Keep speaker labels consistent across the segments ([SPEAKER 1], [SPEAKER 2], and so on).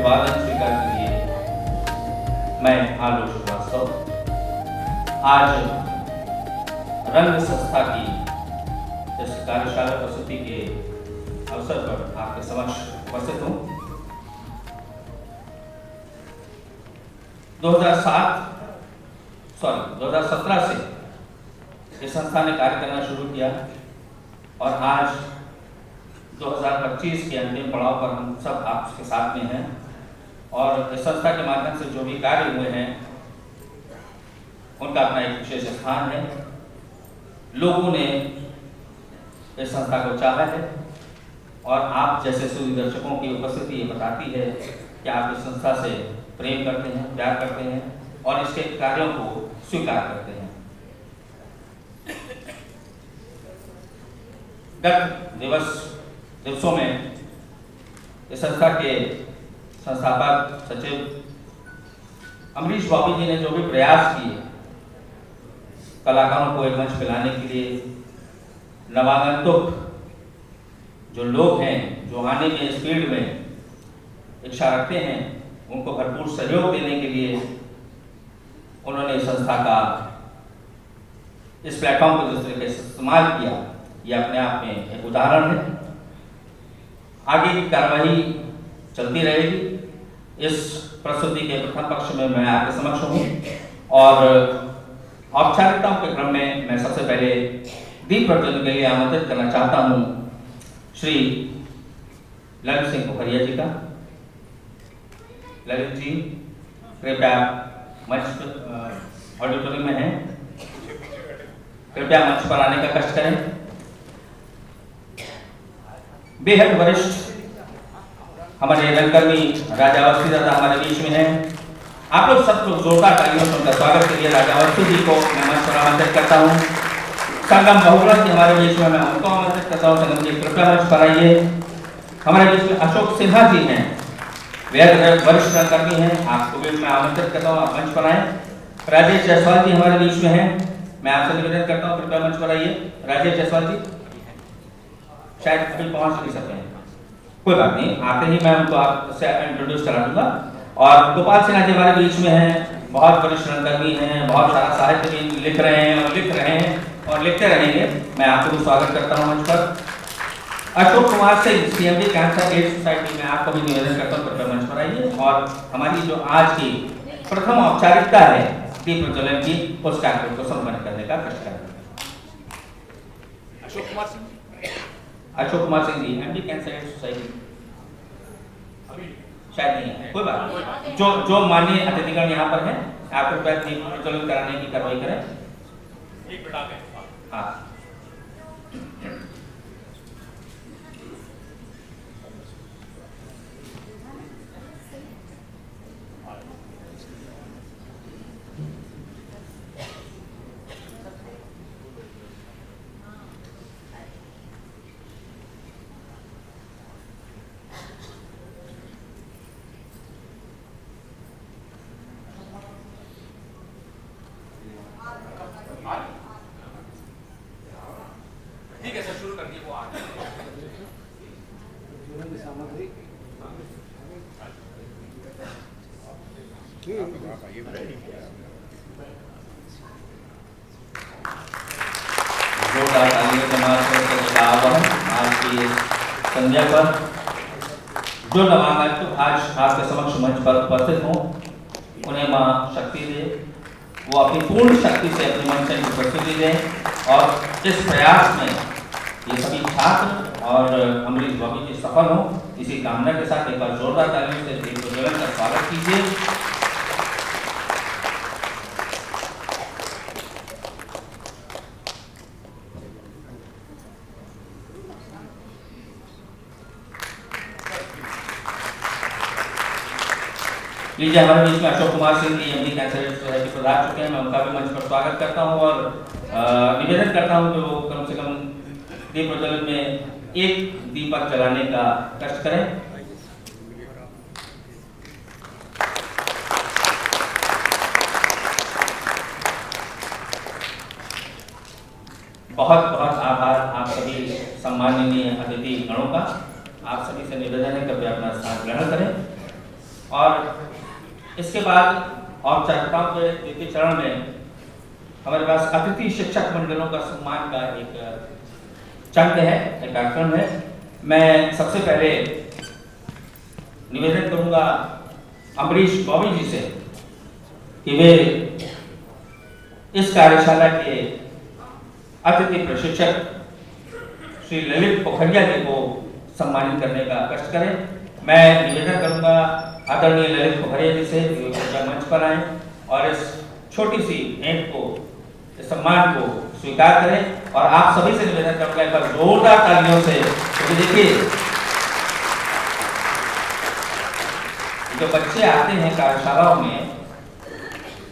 [SPEAKER 1] अभिवादन स्वीकार करिए। मैं आलोक श्रीवास्तव आज रंग संस्था की इस कार्यशाला प्रस्तुति के अवसर पर आपके समक्ष उपस्थित हूँ। 2017 से इस संस्था ने कार्य करना शुरू किया और आज 2025 के अंतिम पड़ाव पर हम सब आपके साथ में हैं और इस संस्था के माध्यम से जो भी कार्य हुए हैं उनका अपना एक विशेष स्थान है। लोगों ने इस संस्था को चाहा है और आप जैसे सूर्यदर्शकों की उपस्थिति ये बताती है कि आप इस संस्था से प्रेम करते हैं, प्यार करते हैं और इसके कार्यों को स्वीकार करते हैं। गत दिवसों में इस संस्था के संस्थापक सचिव अमरीश बॉबी जी ने जो भी प्रयास किए कलाकारों को एक मंच पिलाने के लिए, नवागंतुक जो लोग हैं जो आने में इस फील्ड में इच्छा रखते हैं उनको भरपूर सहयोग देने के लिए उन्होंने इस संस्था का इस प्लेटफॉर्म को जिस तरीके से इस्तेमाल किया, यह अपने आप में एक उदाहरण है। आगे की कार्रवाई चलती रहेगी। इस प्रस्तुति के प्रथम पक्ष में मैं आपके समक्ष हूँ और औपचारिकताओं के क्रम में मैं सबसे पहले दीप प्रज्वलन के लिए आमंत्रित करना चाहता हूँ श्री ललित सिंह पोखरिया जी का। ललित जी कृपया मंच ऑडिटोरियम में हैं, कृपया मंच पर आने का कष्ट करें। बेहद वरिष्ठ हमारे रंगकर्मी राजा अवस्थी दादा हमारे बीच में हैं। आप लोग सब लोग जोरदार तालियों से उनका स्वागत करिए। राजा अवस्थी जी को मैं मंच पर आमंत्रित करता हूँ। संगम बहुग्रह हमारे बीच में मैं उनको आमंत्रित करता हूँ। संगम जी कृपया मंच पर आइए। हमारे बीच में अशोक सिन्हा जी हैं, बेहद वरिष्ठ रंगकर्मी हैं, आपको भी मैं आमंत्रित करता हूँ, आप मंच पर आए। राजेश जायसवाल जी हमारे बीच में हैं, मैं आपसे निवेदन करता हूँ कृपया मंच पर आइए। राजेश जायसवाल जी शायद अभी पहुंच नहीं सकते हैं, कोई बात नहीं, आते ही मैं उनको आपसे इंट्रोड्यूस करा दूंगा। और गोपाल सिन्हा जी हमारे बीच में हैं, बहुत वरिष्ठ रंगकर्मी हैं, बहुत सारा साहित्य भी लिख रहे हैं और लिखते रहेंगे। मैं आपको भी स्वागत करता हूँ मंच पर। Ashok Kumar Singh CMD cancer aid society में आपको भी निवेदन करता हूँ कृपया मंच पर आइए और हमारी जो आज की प्रथम औपचारिकता है दीप प्रज्वलन की, उस कार्यक्रम को संपन्न करने का कष्ट करें। Ashok Kumar Singh ji MD cancer aid society शायद नहीं है, कोई बात नहीं। जो माननीय अतिथिगण यहाँ पर हैं आप कृपया दीप प्रज्वलन कराने की कार्रवाई करें। हाँ ठीक है सर, शुरू कर दिए वो आगे सामग्री। जोरदार तालियों के माध्यम आज की संध्या पर जो नवागंतुक आज आपके समक्ष मंच पर उपस्थित हों उन्हें मां शक्ति दे, वो अपनी पूर्ण शक्ति से अपने मंच की उपस्थिति दें और इस प्रयास में ये सभी छात्र और अमरीश बॉबी जी सफल हों, इसी कामना के साथ एक बार जोरदार तालियों से दीप प्रज्वलन का स्वागत कीजिए। लीजिए हमारे बीच में Ashok Kumar Singh ji MD cancer aid society पधार चुके हैं, मैं उनका भी मंच पर स्वागत करता हूं और निवेदन करता हूं कि वो कम से कम दीप प्रज्वलन में एक दीपक जलाने का कष्ट करें। बहुत बहुत आभार आप सभी सम्माननीय अतिथि गणों का। आप सभी से निवेदन है कृपया अपना स्थान ग्रहण करें। और इसके बाद औपचारिकताओं के द्वितीय चरण में हमारे पास अतिथि शिक्षक मंडलों का सम्मान का एक चंक है, एक कार्यक्रम है। मैं सबसे पहले निवेदन करूंगा अमरीश बॉबी जी से कि वे इस कार्यशाला के अतिथि प्रशिक्षक श्री ललित पोखरिया जी को सम्मानित करने का कष्ट करें। मैं निवेदन करूंगा आदरणीय ललित पोखरिया जी से मंच पर आए और इस छोटी सी भेंट को, इस सम्मान को स्वीकार करें। और आप सभी से निवेदन करूंगा एक बार जोरदार तालियों से, क्योंकि देखिए जो बच्चे आते हैं कार्यशालाओं में,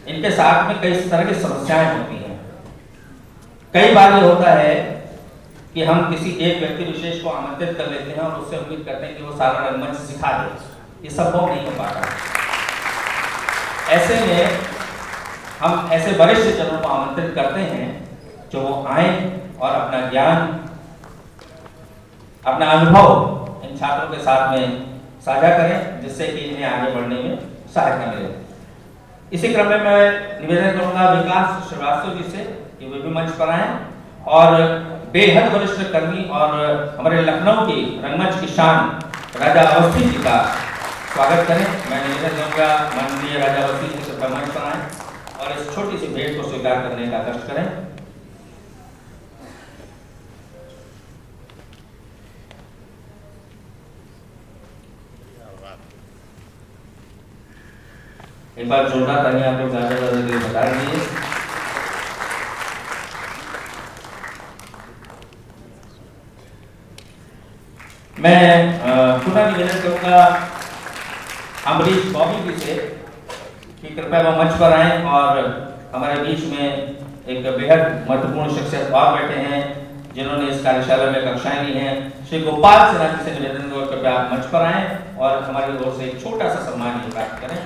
[SPEAKER 1] इनके साथ में कई तरह की समस्याएं होती हैं। कई बार ये होता है कि हम किसी एक व्यक्ति विशेष को आमंत्रित कर लेते हैं और उससे उम्मीद करते हैं कि वो सारा रंगमंच सिखा दे। ये संभव नहीं हो पाता। ऐसे में हम ऐसे वरिष्ठ जनों को आमंत्रित करते हैं जो वो आए और अपना ज्ञान, अपना अनुभव इन छात्रों के साथ में साझा करें, जिससे कि इन्हें आगे बढ़ने में सहायता मिले। इसी क्रम में मैं निवेदन करूंगा विकास श्रीवास्तव जी से कि वे भी मंच पर आए और बेहद वरिष्ठ कर्मी और हमारे लखनऊ की रंगमंच की शान राजा अवस्थी जी का स्वागत करें। मैं निवेदन करूंगा माननीय राजा अवस्थी जी से मंच पर आए और इस छोटी सी भेंट को स्वीकार करने का कष्ट करें। एक बार जोरदार तालियां आप लोग राजा के लिए बता दीजिए। मैं पुनः निवेदन करूंगा अमरीश बॉबी जी से कि कृपया वो मंच पर आए और हमारे बीच में एक बेहद महत्वपूर्ण शख्सियत और बैठे हैं जिन्होंने इस कार्यशाला में कक्षाएं ली हैं। श्री गोपाल सिन्हा जी से निवेदन करूंगा कृपया आप मंच पर आए और हमारी ओर से एक छोटा सा सम्मान प्राप्त करें।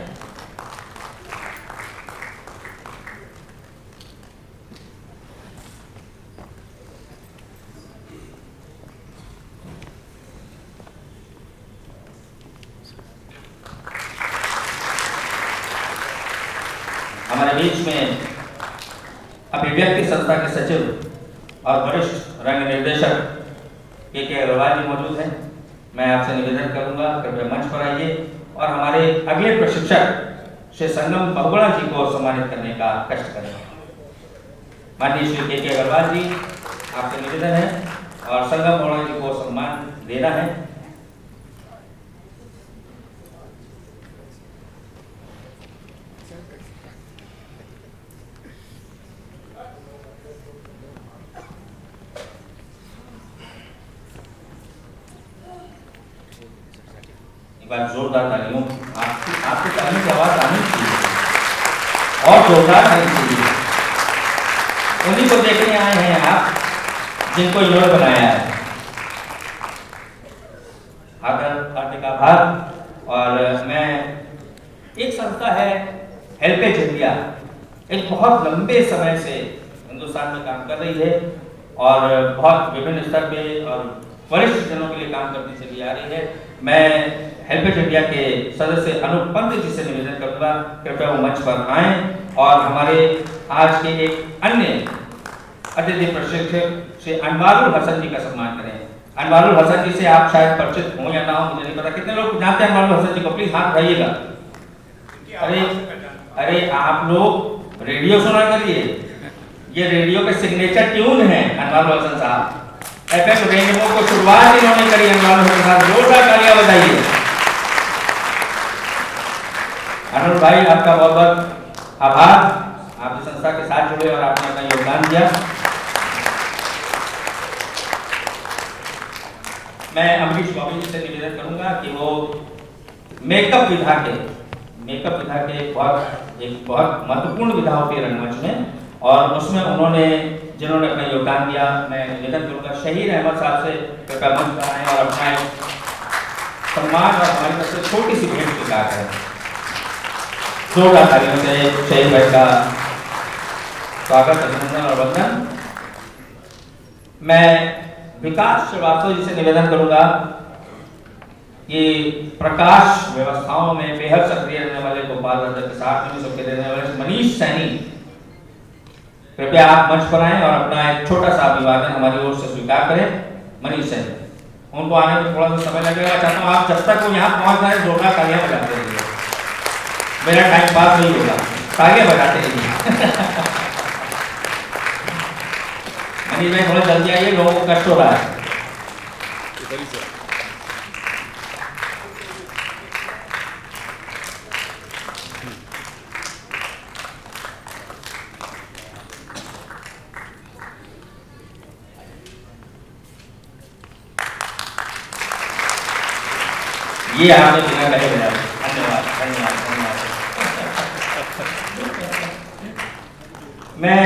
[SPEAKER 1] हमारे बीच में अभिव्यक्ति संस्था के सचिव और वरिष्ठ रंग निर्देशक के अग्रवाल जी मौजूद हैं। मैं आपसे निवेदन करूंगा कृपया मंच पर आइए और हमारे अगले प्रशिक्षक श्री संगम बहुगुणा जी को सम्मानित करने का कष्ट करें। माननीय श्री के अग्रवाल जी, आपसे निवेदन है और संगम बहुगुणा जी को सम्मान देना है। जोरदार तालियों, आपकी तालियों की आवाज आनी चाहिए और जोरदार आनी चाहिए। उन्हीं को देखने आए हैं आप जिनको इन्होंने बनाया है। हार्दिक आभार। और मैं एक संस्था है हेल्पेज इंडिया, एक बहुत लंबे समय से हिंदुस्तान में काम कर रही है और बहुत विभिन्न स्तर पे और वरिष्ठ जनों के लिए काम करती चली आ रही है। मैं हेल्पेज इंडिया के सदस्य अनूप पंत जी से निवेदन करूंगा कृपया वो मंच पर आएं और हमारे आज के एक अन्य अतिथि प्रशिक्षक श्री अनवारुल हसन जी का सम्मान करें। अनवारुल हसन जी से आप शायद परिचित हो या ना हो, मुझे नहीं पता। कितने लोग जानते हैं अनवारुल हसन जी को? प्लीज हाथ उठाइएगा। अरे आप लोग रेडियो सुना करिए, ये रेडियो के सिग्नेचर ट्यून है अनवारुल हसन साहब। एफएम रेनबो को शुरुआत इन्होंने करी अनवारुल हसन साहब, जोरदार तालियां बजाइए। अनूप भाई, आपका बहुत बहुत आभार। आप इस संस्था के साथ जुड़े और आपने अपना योगदान दिया। मैं अमरीश बॉबी जी से निवेदन करूंगा कि वो मेकअप विधा के एक बहुत महत्वपूर्ण विधा होती है रंगमंच में, और उसमें जिन्होंने अपना योगदान दिया, मैं निवेदन करूंगा शहीद अहमद साहब से कृपया मंच पर आएं और अपना सम्मान और हमारी तरफ से छोटी सी भेंट स्वीकार करें। जोरदार तालियों से शहीद भाई का स्वागत, अभिनंदन और वंदन। मैं विकास श्रीवास्तव जी से निवेदन करूंगा ये प्रकाश व्यवस्थाओं में बेहद सक्रिय रहने वाले गोपाल रंजन के साथ में सक्रिय रहने वाले मनीष सैनी, कृपया आप मंच पर आएं और अपना एक छोटा सा अभिवादन हमारी ओर से स्वीकार करें। मनीष सैनी, उनको आने में थोड़ा सा समय लगेगा, चाहता हूँ आप जब तक वो यहाँ पहुँच जाए जोरदार तालियां बजाते रहिए, मेरा टाइम पास नहीं होगा, तालियां बजाते रहिए। मनीष भाई थोड़ा जल्दी आइए, लोगों को कष्ट हो रहा है। ये आपने बिना कहे बजा, धन्यवाद धन्यवाद धन्यवाद। मैं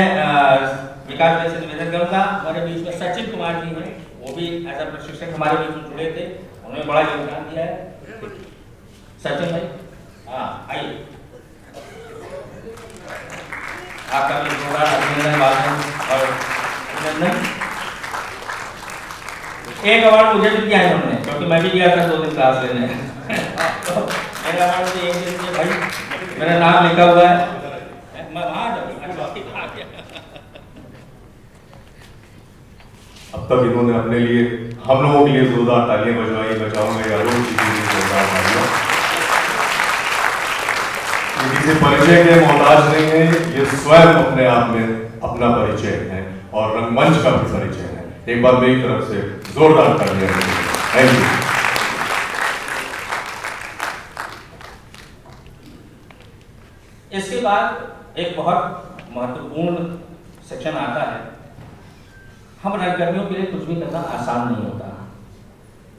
[SPEAKER 1] विकास भाई से निवेदन करूंगा, हमारे बीच में सचिन कुमार जी हैं, वो भी एज अ प्रशिक्षक हमारे बीच में जुड़े थे, उन्होंने बड़ा योगदान दिया है। सचिन भाई हाँ आइए, आपका भी जोरदार अभिनंदन और अभिनंदन। एक अवार्ड मुझे भी दिया है उन्होंने, क्योंकि मैं भी गया था 2 दिन क्लास लेने। तो मेरा अवार्ड मुझे एक दिन दिया भाई, मेरा नाम लिखा हुआ है, मैं वहाँ
[SPEAKER 2] अब तक इन्होंने अपने लिए, हम लोगों के लिए जोरदार तालियां बजवाई, बचाऊंगा यारों की जोरदार तालियां। ये किसी परिचय के मोहताज नहीं है, ये स्वयं अपने आप में अपना परिचय है और रंगमंच का भी परिचय है। एक बार मेरी तरफ से जोरदार तालियां। Thank you.
[SPEAKER 1] इसके बाद एक बहुत महत्वपूर्ण सेक्शन आता है। हम रंगकर्मियों के लिए कुछ भी करना आसान नहीं होता,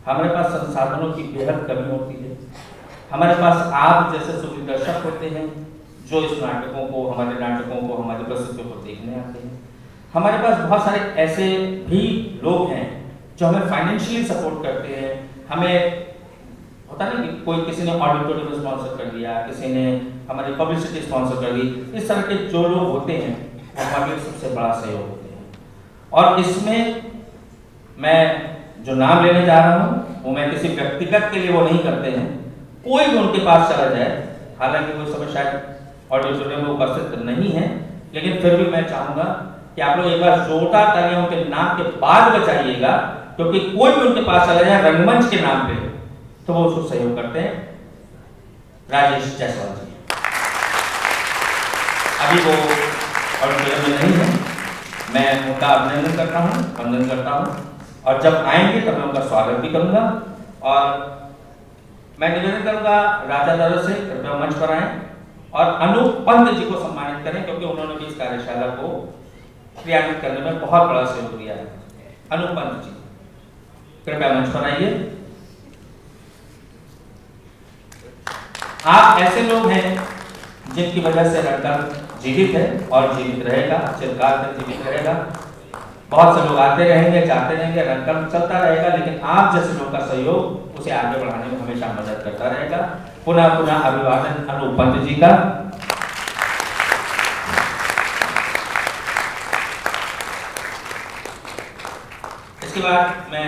[SPEAKER 1] हमारे पास संसाधनों की बेहद कमी होती है। हमारे पास आप जैसे सुविदर्शक होते हैं जो इस नाटकों को, हमारे नाटकों को, हमारी प्रस्तुतियों को देखने आते हैं। हमारे पास बहुत सारे ऐसे भी लोग हैं जो हमें फाइनेंशियली सपोर्ट करते हैं। हमें होता नहीं कि कोई किसी ने ऑडिटोरियम स्पॉन्सर कर दिया, किसी ने हमारी पब्लिसिटी स्पॉन्सर कर दी। इस तरह के जो लोग होते हैं वो हमारे लिए सबसे बड़ा सहयोग होते हैं। और इसमें मैं जो नाम लेने जा रहा हूँ वो मैं किसी व्यक्तिगत के लिए वो नहीं करते हैं, कोई भी उनके पास चला जाए, हालांकि वो समय शायद ऑडिटोरियम में उपस्थित नहीं है, लेकिन फिर भी मैं चाहूंगा कि आप लोग एक बार जोरदार तालियां उनके नाम के बाद बजाइएगा, क्योंकि कोई भी उनके पास चला जाए रंगमंच के नाम पे तो वो उसको सहयोग करते हैं। राजेश जायसवाल जी अभी वो ऑडिटोरियम में नहीं है, मैं उनका अभिनंदन करता हूँ, वंदन करता हूँ, और जब आएंगे तब मैं उनका स्वागत भी करूंगा। और मैं निवेदन करूंगा राजा दादा से कृपया मंच पर आएं और अनूप पंत जी को सम्मानित करें, क्योंकि उन्होंने भी इस कार्यशाला को क्रियान्वित करने में बहुत बड़ा सहयोग दिया है। अनूप पंत जी कृपया मंच पर आइए। आप ऐसे लोग हैं जिनकी वजह से रंगकर्म जीवित है और जीवित रहेगा, चिरकाल तक जीवित रहेगा। बहुत से लोग आते रहेंगे, जाते रहेंगे, रंगकर्म चलता रहेगा, लेकिन आप जैसे लोग का सहयोग उसे आगे बढ़ाने में हमेशा मदद करता रहेगा। पुनः पुनः अभिवादन अनूप पंत जी का। इसके बाद मैं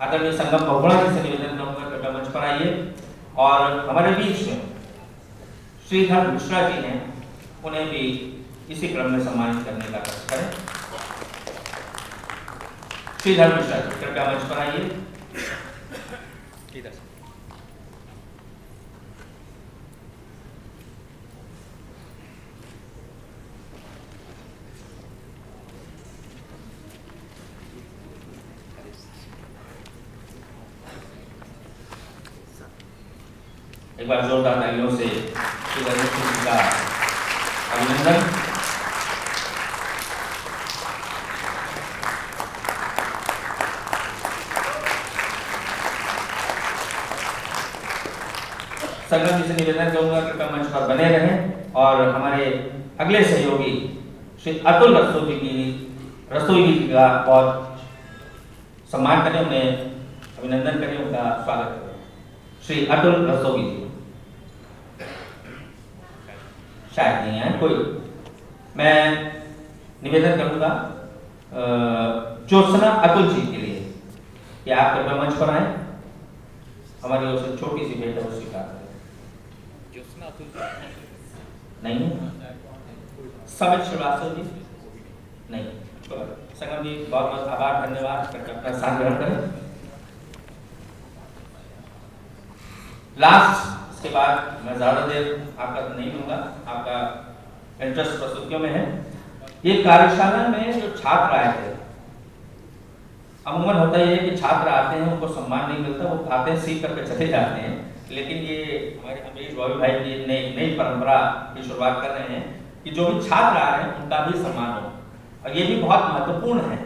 [SPEAKER 1] आदरणीय संगम बहुगुणा जी से निवेदन करूंगा, कृपया मंच पर आइए। और हमारे बीच में श्रीधर मिश्रा जी हैं, उन्हें भी इसी क्रम में सम्मानित करने का कष्ट करें। श्रीधर मिश्रा जी कृपया मंच पर आइए। एक बार जोरदार तालियों से श्रीधर मिश्रा जी का अभिनंदन। संगम जी से निवेदन करूंगा कृपया मंच पर बने रहें और हमारे अगले सहयोगी श्री अतुल रस्तोगी जी का बहुत सम्मान करें, उन्हें अभिनंदन करें, उनका स्वागत करें। श्री अतुल रस्तोगी जी शायद नहीं है कोई, मैं निवेदन करूंगा ज्योत्सना अतुल जी के लिए कि आप कृपया मंच पर आए हमारी ओर से छोटी सी भेंट है वो स्वीकार करें। नहीं है? समित श्रीवास्तव जी नहीं। संगम जी बहुत बहुत आभार, धन्यवाद करके अपना स्थान ग्रहण करें। लास्ट, इसके बाद मैं ज्यादा देर आपका नहीं लूंगा, आपका इंटरेस्ट प्रस्तुतियों में है। ये कार्यशाला में जो छात्र आए थे, अमूमन होता है कि छात्र आते हैं उनको सम्मान नहीं मिलता, वो आते हैं सीख करके चले जाते हैं, लेकिन ये हमारे अमरीश बॉबी भाई की नई परंपरा की शुरुआत कर रहे हैं कि जो भी छात्र आ रहे हैं उनका भी सम्मान हो। और ये भी बहुत महत्वपूर्ण है,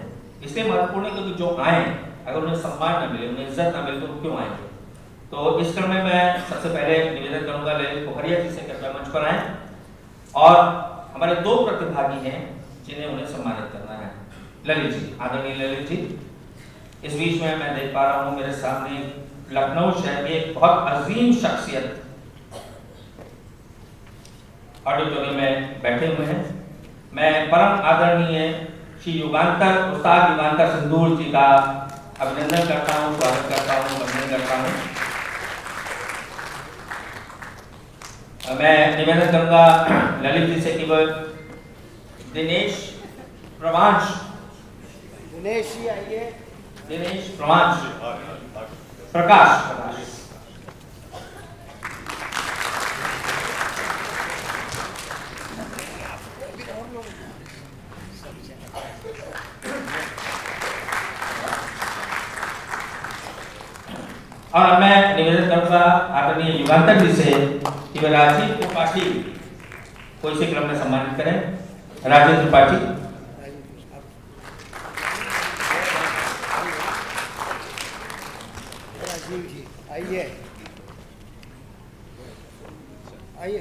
[SPEAKER 1] इसलिए महत्वपूर्ण है क्योंकि जो आए अगर उन्हें सम्मान न मिले, उन्हें इज्जत न मिले तो क्यों आएंगे। तो इस क्रम में मैं सबसे पहले निवेदन करूंगा ललित पोखरिया जी से कृपया मंच पर आए, और हमारे दो प्रतिभागी हैं जिन्हें उन्हें सम्मानित करना है। ललित जी, आदरणीय ललित जी। इस बीच में मैं देख पा रहा हूँ मेरे सामने लखनऊ शहर के एक बहुत अजीम शख्सियत ऑडिटोरियम में बैठे हुए हैं। मैं परम आदरणीय श्री युगांतर, उस्ताद युगांतर सिंदूर जी का अभिनंदन करता हूँ, स्वागत करता हूँ, वंदन करता हूँ। मैं निवेदन करूंगा ललित जी से कि वो दिनेश प्रवांश,
[SPEAKER 3] दिनेश जी आइए।
[SPEAKER 1] दिनेश प्रवांश, प्रकाश और मैं निवेदन करूंगा आदरणीय युगांतर जी से कि वे राजीव त्रिपाठी को इसी क्रम में सम्मानित करें। राजीव त्रिपाठी।
[SPEAKER 3] राजीव जी आइए, आइए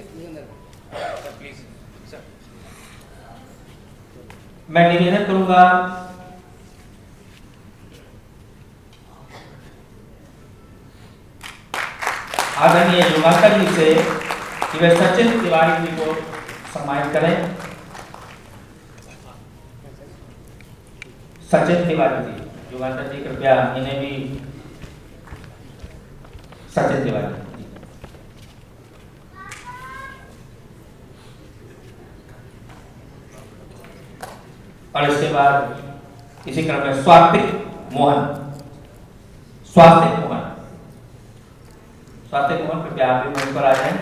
[SPEAKER 3] प्लीज सर।
[SPEAKER 1] मैं निवेदन करूंगा आदरणीय युगांतर जी से कि वे सचिन तिवारी जी को सम्मानित करें। सचिन तिवारी जी, युगांतर जी कृपया इन्हें भी सचिन तिवारी जी। और इसके बाद इसी क्रम में स्वातिक मोहन, स्वातिक मोहन, स्वातिक मोहन कृपया आप भी मंच पर आ जाएं।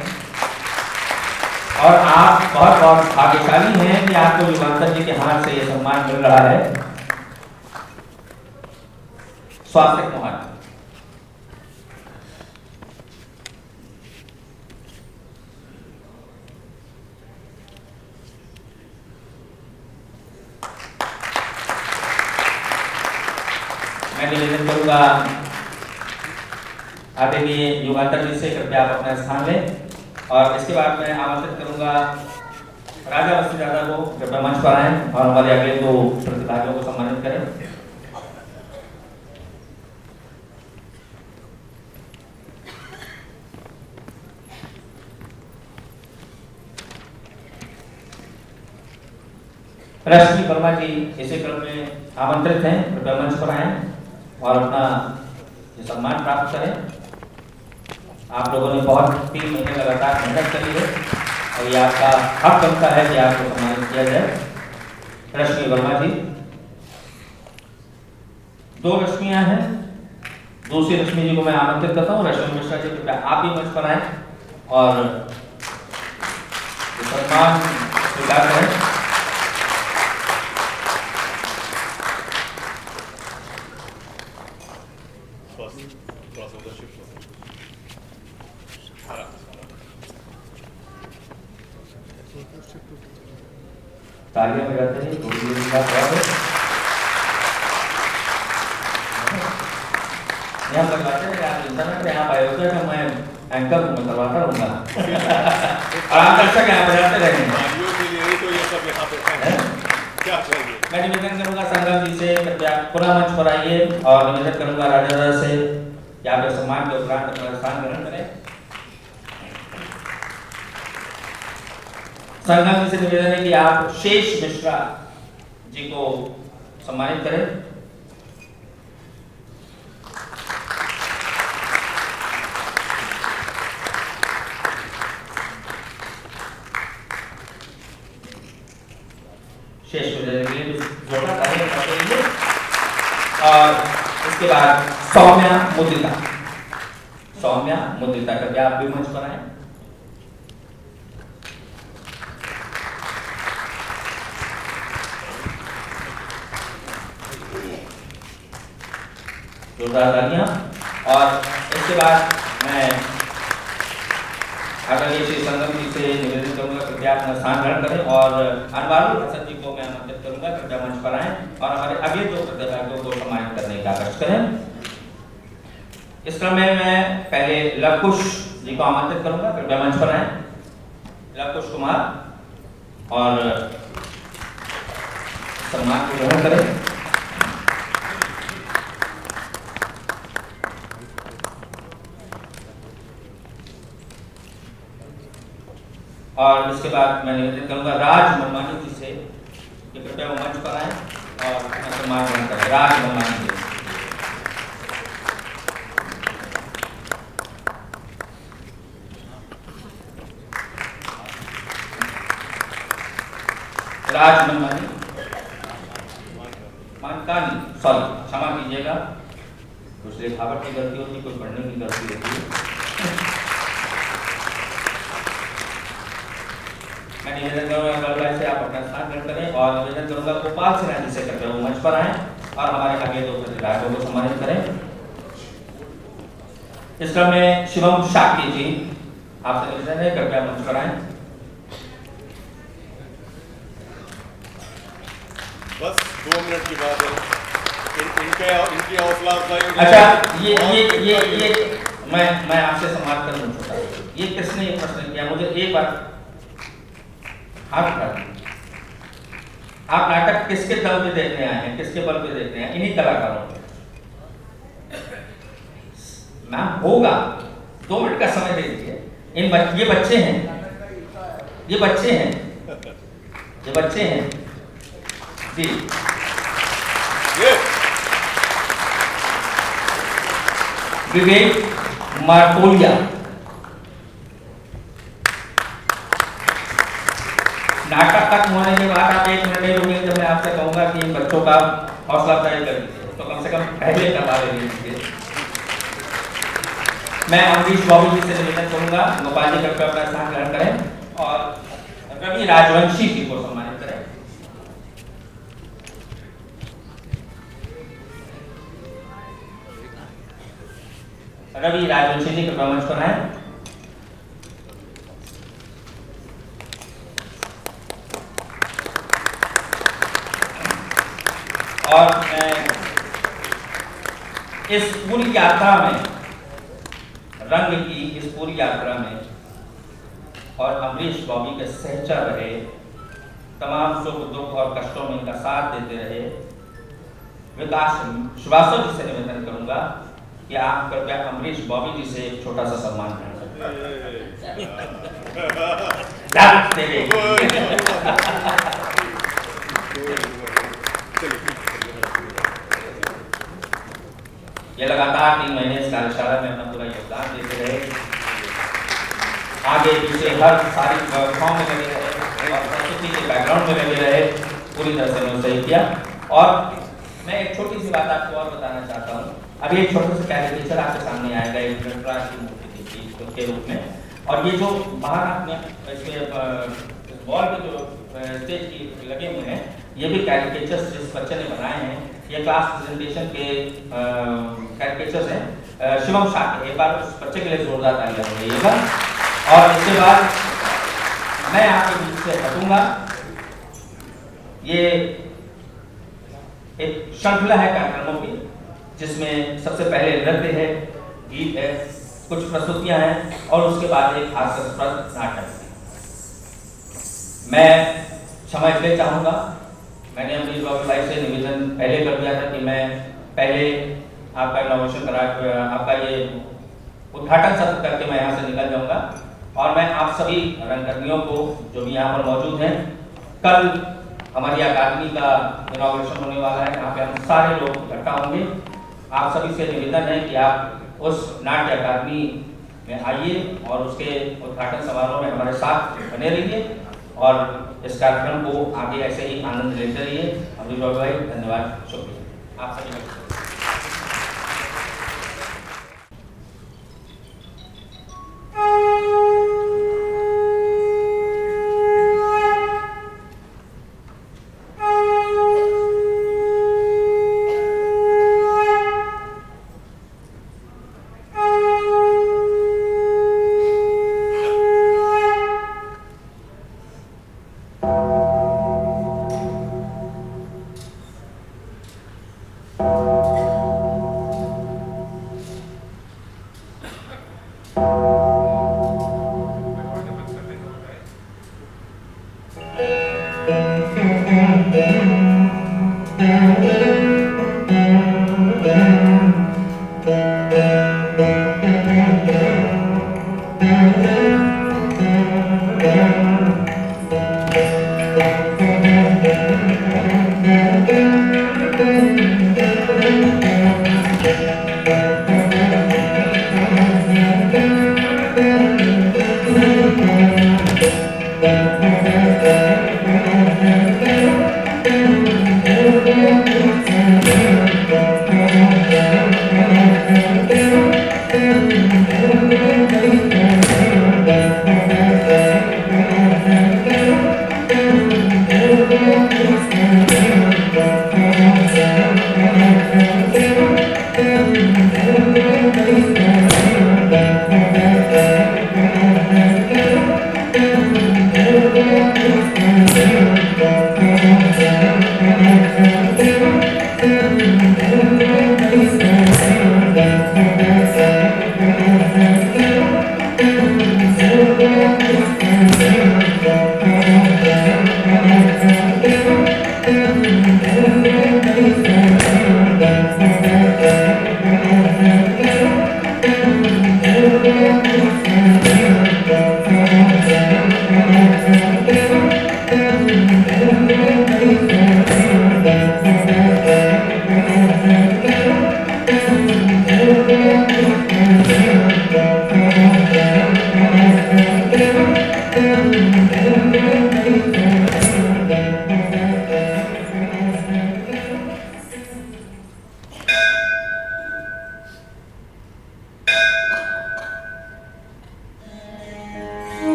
[SPEAKER 1] और आप बहुत बहुत भाग्यशाली हैं कि आपको युगांतर जी के हाथ से यह सम्मान मिल रहा है। स्वातिक मोहन। मैं निवेदन करूंगा आदरणीय युगांतर जी से कृपया आप अपना स्थान लें, और इसके बाद मैं आमंत्रित करूंगा राजा अवस्थी दादा को कृपया मंच पर आएं और हमारे अगले दो प्रतिभागियों को सम्मानित करें। रश्मि वर्मा जी इसी क्रम में आमंत्रित हैं, कृपया मंच पर आएं और अपना सम्मान प्राप्त करें। आप लोगों ने बहुत 3 महीने लगातार मेहनत करी है और ये आपका हक बनता है कि आपको सम्मानित किया जाए। रश्मि वर्मा जी। 2 रश्मियां हैं, दूसरी रश्मि जी को मैं आमंत्रित करता हूँ। रश्मि मिश्रा जी कृपया आप भी मंच पर आए और सम्मान स्वीकार करें। तालियां बजाते हैं, थोड़ी देर के बाद यहाँ करवाते हैं। आप इंटरनेट पे यहाँ आए होते हैं, मैं एंकर हूँ, मैं करवाता रहूँगा। आराम दर्शक यहाँ बजाते रहेंगे। मैं निवेदन करूँगा संगम जी से कृपया पुनः मंच पर आइए, और निवेदन करूँगा राजा दादा से कि आप सम्मान के उपरांत अपना स्थान ग्रहण करें। संगम जी से निवेदन है कि आप शेष मिश्रा जी को सम्मानित करें। जोरदार तालियां करते रहिए। और इसके बाद सौम्या मुद्रिता, सौम्या मुद्रिता करके आप भी मंच पर आए। जोरदार तालियां। और इसके बाद मैं आदरणीय श्री संगम जी से निवेदन करूंगा कृपया अपना स्थान ग्रहण करें और अनवारुल हसन जी को मैं आमंत्रित करूंगा कृपया मंच पर आएं और हमारे अगले दो प्रतिभागियों को सम्मानित करने का कष्ट करें। इस क्रम में मैं पहले लवकुश जी को आमंत्रित करूंगा कृपया मंच पर आएं। लवकुश कुमार और सम्मान को ग्रहण करें। और इसके बाद मैं निवेदन करूंगा राज मनमानी जी से कि कृपया वो मंच पर आए और अपना सम्मान ग्रहण करें। राज मनमानी जी, राज मनमानी, मानकानी, सॉरी क्षमा कीजिएगा, कुछ लिखावट की गलती होती है, कुछ पढ़ने की गलती होती है। मैं निवेदन करूंगा से आप अपना स्थान ग्रहण करें और निवेदन करूंगा गोपाल सिन्हा जी से कृपया वो मंच पर आएं और हमारे आगे दो प्रतिभागियों को सम्मानित करें। इस क्रम में शिवम शाक्य जी आपसे निवेदन है कृपया मंच पर आएं।
[SPEAKER 2] बस 2 मिनट की बात है, इनकी हौसला अफजाई।
[SPEAKER 1] अच्छा ये मैं आपसे संवाद करना चाहता हूँ। ये किसने ये प्रश्न किया मुझे एक बार आप नाटक किसके दल पे देखने आए हैं, किसके बल पे देखने आए हैं? इन्हीं कलाकारों पे। मैम होगा, 2 मिनट का समय दे दीजिए। ये बच्चे हैं, ये बच्चे हैं जी। विवेक मार्कोलिया, नाटक तक होने के बाद आप 1 मिनट नहीं रुकेंगे तो मैं आपसे कहूंगा कि इन बच्चों का हौसला अफजाई कर दीजिए, तो कम से कम पहले करवा लीजिए। मैं अमरीश बॉबी जी से निवेदन करूंगा गोपाल जी कृपया अपना स्थान ग्रहण करें और रवि राजवंशी जी को सम्मानित करें। रवि राजवंशी जी कृपया मंच पर आए। और इस पूरी यात्रा में, रंग की इस पूरी यात्रा में और अमरीश बॉबी के सहचर रहे, तमाम सुख दुख और कष्टों में इनका साथ देते रहे विकास श्रीवास्तव जी से निवेदन करूंगा कि आप कृपया अमरीश बॉबी जी से एक छोटा सा सम्मान कर ये लगातार 3 महीने इस कार्यशाला में अपना पूरा योगदान देते रहे, आगे पीछे हर सारी व्यवस्थाओं में लगे रहे और प्रस्तुति के बैकग्राउंड में लगे रहे, पूरी तरह से उन्होंने सही किया। और मैं एक छोटी सी बात आपको और बताना चाहता हूँ। अभी एक छोटा सा कैरिकेचर आपके सामने आएगा एक नटराज की मूर्ति के रूप में, और ये जो बाहर आपने इसमें वॉल पे जो स्टेज की लगे हुए हैं, ये भी कैरिकेचर्स जिस बच्चे ने बनाए हैं, ये क्लास प्रेजेंटेशन के कैरिकेचर्स हैं। शिवम शाक्य, एक बार उस बच्चे के लिए जोरदार तालियां हो जाइएगा। और इसके बाद मैं आपके बीच से हटूंगा। ये एक श्रृंखला है कार्यक्रमों की, जिसमें सबसे पहले नृत्य है, गीत है, कुछ प्रस्तुतियां हैं और उसके बाद एक हास्यास्पद नाटक। मैं क्षमा इसलिए चाहूँगा, मैंने अमरीश बॉबी भाई से निवेदन पहले कर दिया था कि मैं पहले आपका इनोवेशन करा, आपका ये उद्घाटन सत्र करके मैं यहाँ से निकल जाऊँगा। और मैं आप सभी रंगकर्मियों को जो भी यहाँ पर मौजूद हैं, कल हमारी अकादमी का इनोवेशन होने वाला है, यहाँ पे हम सारे लोग इकट्ठा होंगे। आप सभी से निवेदन है कि आप उस नाट्य अकादमी में आइए और उसके उद्घाटन समारोह में हमारे साथ बने रहिए और इस कार्यक्रम को आगे ऐसे ही आनंद लेते रहिए। अभिभावक भाई धन्यवाद, शुक्रिया आप सभी का।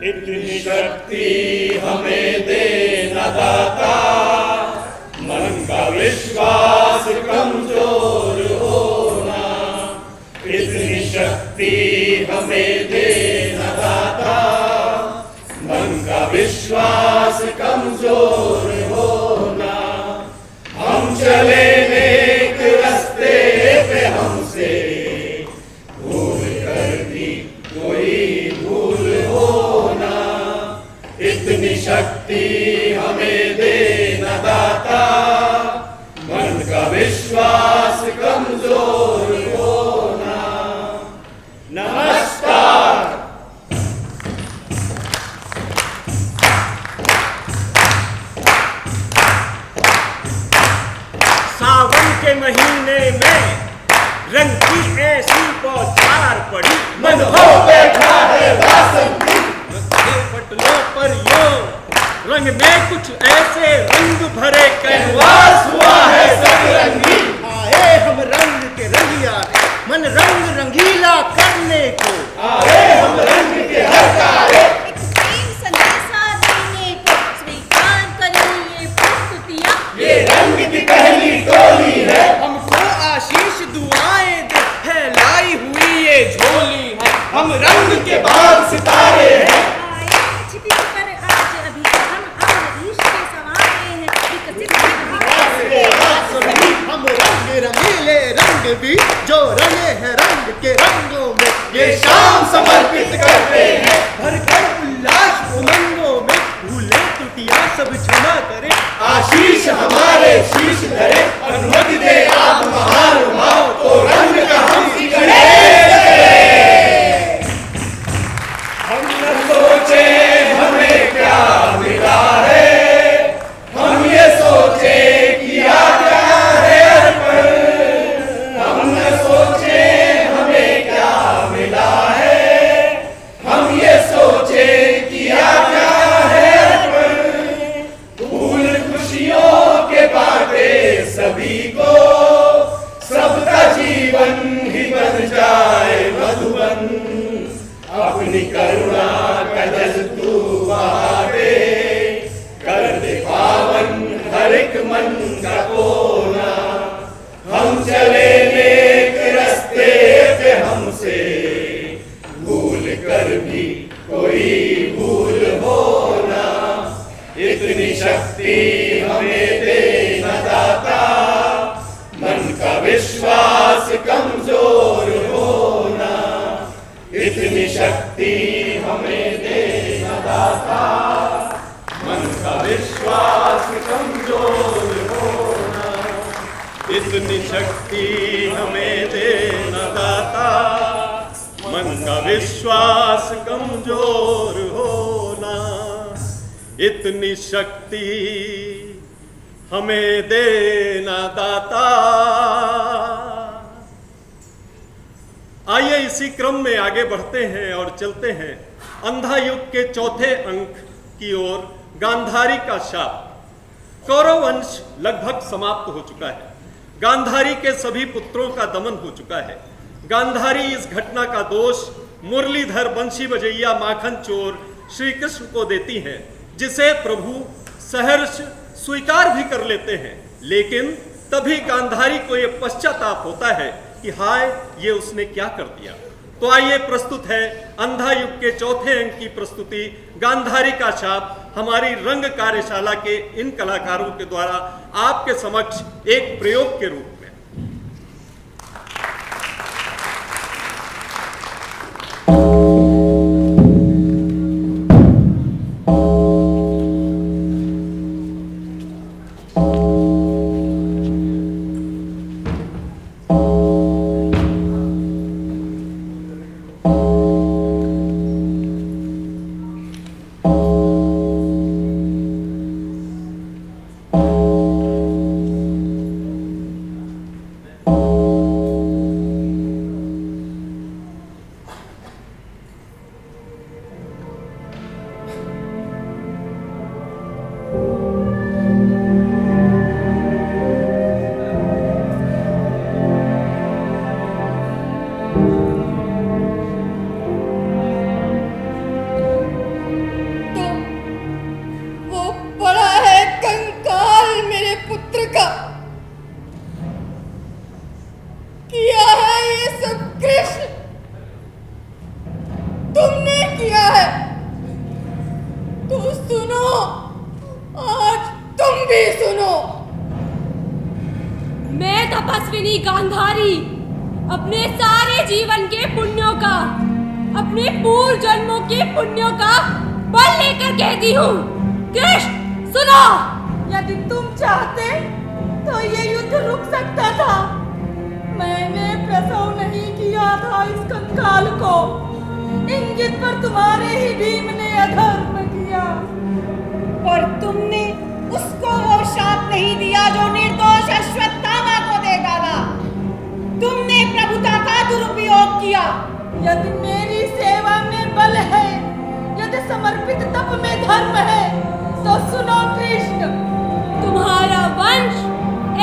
[SPEAKER 4] इतनी शक्ति हमें देना दाता, मन का विश्वास कमजोर होना। इतनी शक्ति हमें देना दाता, मन का विश्वास कमजोर होना। हम चले नेक रास्ते पे, हमसे भूल कर भी कोई भूल होना। इतनी शक्ति हमें देना दाता, मन का विश्वास कमजोर होना। नमस्कार।
[SPEAKER 5] सावन के महीने में रंग की ऐसी बौछार पड़ी,
[SPEAKER 4] मन हो बैठा है वासंती।
[SPEAKER 5] पटलों पर यूं रंग में कुछ ऐसे रंग भरे
[SPEAKER 4] कैनवास हुआ है सतरंगी।
[SPEAKER 5] आए हम रंग के रंगिया, मन रंग रंगीला करने को।
[SPEAKER 4] आए हम रंग के हरकारे,
[SPEAKER 6] संदेशा देने को स्वीकार करें ये प्रस्तुतियाँ।
[SPEAKER 4] ये रंग की पहली टोली है।
[SPEAKER 5] हमको आशीष दुआएं दे, फैलाई हुई ये झोली है।
[SPEAKER 4] हम रंग के बाद सितारे हैं।
[SPEAKER 6] आए छिपी कर आज अभी हम अमरीश के सवारे हैं, विकसित विकास के रास्ते।
[SPEAKER 5] हम रंग रंगीले रंग भी जो रंगे हैं रंग के रंगों में,
[SPEAKER 4] ये शाम समर्पित करते हैं।
[SPEAKER 5] भरकर उल्लास उमंगों में भूले त्रुटियां सब क्षमा करे।
[SPEAKER 4] आशीष हमारे शीश धरे, अनुमति दे आप महानुभाव, तो रंग का हम सिकड़े। हम न सोचे हमें क्या मिला है, हम ये सोचे किया क्या है अर्पण। हम न सोचे हमें क्या मिला है, हम ये सोचे किया क्या है अर्पण। फूल खुशियों के बाटे सभी को, सबका
[SPEAKER 7] इतनी शक्ति हमें देना दाता, मन का विश्वास कमजोर होना, इतनी शक्ति हमें देना दाता। आइए इसी क्रम में आगे बढ़ते हैं और चलते हैं अंधा युग के चौथे अंक की ओर। गांधारी का शाप। कौरव वंश लगभग समाप्त हो चुका है। गांधारी के सभी पुत्रों का दमन हो चुका है। गांधारी इस घटना का दोष मुरलीधर बंशी बजैया माखन चोर श्री कृष्ण को देती हैं, जिसे प्रभु सहर्ष स्वीकार भी कर लेते हैं। लेकिन तभी गांधारी को यह पश्चाताप होता है कि हाय, ये उसने क्या कर दिया। तो आइए प्रस्तुत है अंधा युग के चौथे अंक की प्रस्तुति, गांधारी का शाप, हमारी रंग कार्यशाला के इन कलाकारों के द्वारा आपके समक्ष एक प्रयोग के रूप में।
[SPEAKER 8] गांधारी अपने सारे जीवन के पुण्यों का, अपने पूर्व जन्मों के पुण्यों का बल लेकर कहती हूँ, कृष्ण सुनो।
[SPEAKER 6] यदि तुम चाहते तो ये युद्ध रुक सकता था। मैंने प्रसव नहीं किया था इस कंकाल को, इंगित पर तुम्हारे ही भीम ने अधर्म किया।
[SPEAKER 9] पर तुमने उसको वो शाप नहीं दिया जो निर्दोष अश्वत्थामा को दे डाला। तुमने प्रभुता का दुरुपयोग किया।
[SPEAKER 6] यदि मेरी सेवा में बल है, यदि समर्पित तप में धर्म है, तो सुनो कृष्ण,
[SPEAKER 8] तुम्हारा वंश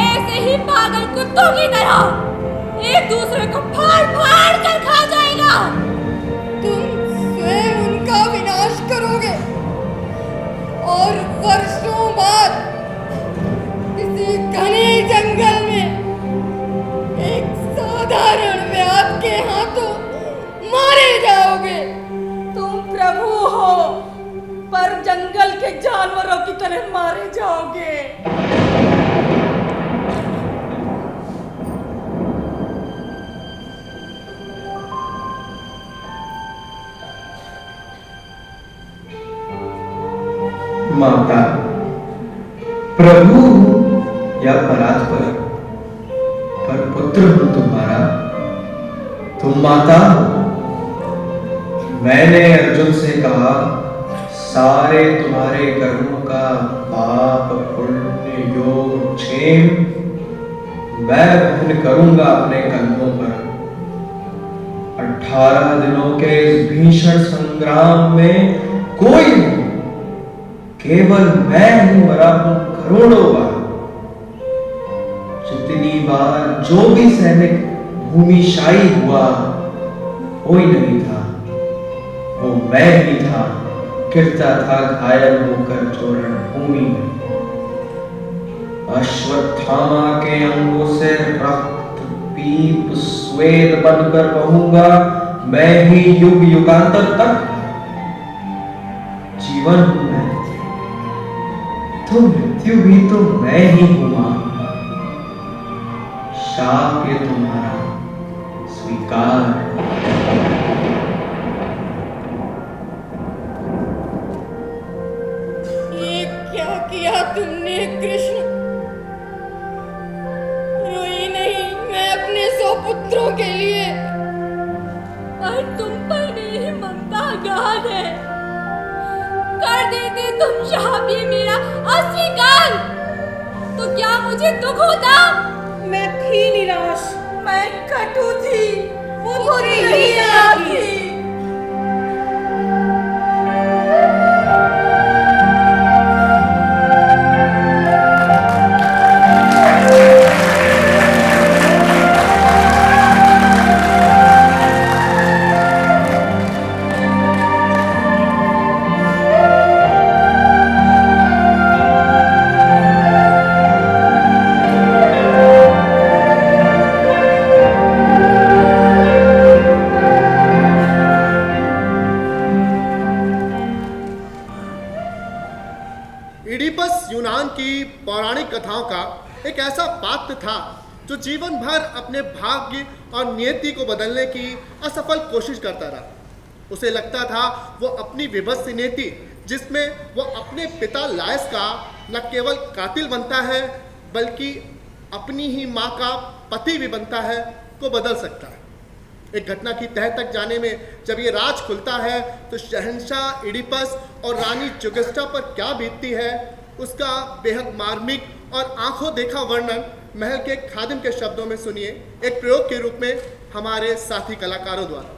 [SPEAKER 8] ऐसे ही पागल कुत्तों की तरह एक दूसरे को फाड़ फाड़ कर खा जाएगा।
[SPEAKER 6] तुम स्वयं उनका विनाश करोगे और वर्षों बाद किसी घने जंगल में एक साधारण व्याध के हाथों मारे जाओगे। तुम प्रभु हो, पर जंगल के जानवरों की तरह मारे जाओगे।
[SPEAKER 10] माता, प्रभु या परात्पर, पर पुत्र हूं तुम्हारा, तुम माता हो। मैंने अर्जुन से कहा, सारे तुम्हारे कर्मों का पाप पुण्य योग क्षेम मैं वहन करूंगा अपने कंधों पर। 18 दिनों के इस भीषण संग्राम में कोई नहीं, केवल मैं ही मरा हूं करोड़ों बार। जितनी बार जो भी सैनिक भूमिशाई हुआ, कोई नहीं था, वो मैं ही था, गिरता था घायल होकर चोरण भूमि में। अश्वत्थामा के अंगों से रक्त पीप स्वेद बनकर बहूंगा मैं ही युग युगांतर तक। जीवन हूं मैं, तो मृत्यु भी तो मैं ही हूं मां। शाप ये तुम्हारा स्वीकार।
[SPEAKER 6] ये क्या किया तुमने कृष्ण? रुइन
[SPEAKER 8] तुम शाप ये मेरा अस्वीकार, तो क्या मुझे दुख होता?
[SPEAKER 9] मैं थी निराश,
[SPEAKER 6] मैं कटु थी,
[SPEAKER 9] वो
[SPEAKER 6] नहीं थी।
[SPEAKER 11] इडिपस यूनान की पौराणिक कथाओं का एक ऐसा पात्र था जो जीवन भर अपने भाग्य और नियति को बदलने की असफल कोशिश करता रहा। उसे लगता था वो अपनी विभत्स नियति, जिसमें वो अपने पिता लायस का न केवल कातिल बनता है बल्कि अपनी ही माँ का पति भी बनता है, को बदल सकता है। एक घटना की तह तक जाने में जब ये राज खुलता है तो शहंशाह इडिपस और रानी जुगस्टा पर क्या बीतती है, उसका बेहद मार्मिक और आंखों देखा वर्णन महल के खादिम के शब्दों में सुनिए, एक प्रयोग के रूप में हमारे साथी कलाकारों द्वारा।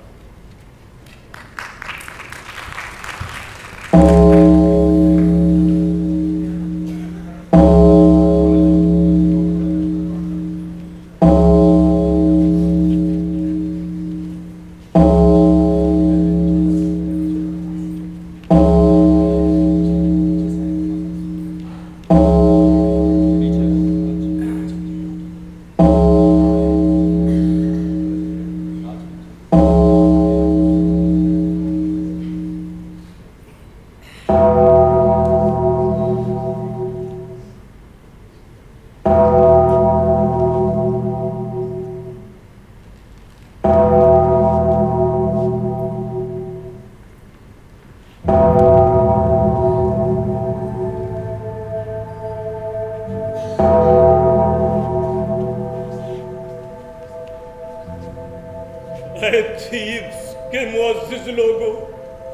[SPEAKER 5] थीब्स के मुअज़्ज़िज़ लोगों,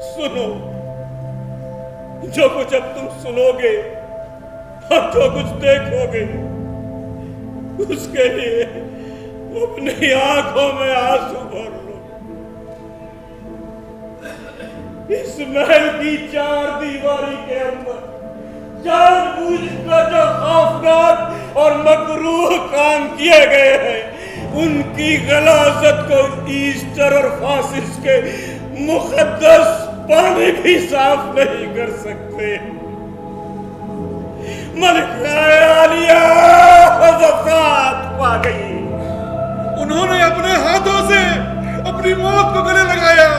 [SPEAKER 5] सुनो। जो कुछ अब तुम सुनोगे और जो कुछ देखोगे, उसके लिए अपनी आंखों में आंसू भर लो। इस महल की चार दीवारी के अंदर जानबूझकर जो खौफनाक और मकरूह काम किए गए हैं, उनकी गलाजत को ईस्टर और फासिस्ट के मुकद्दस पानी भी साफ नहीं कर सकते। मलिका आलिया वफ़ात पा गई।
[SPEAKER 11] उन्होंने अपने हाथों से अपनी मौत को गले लगाया।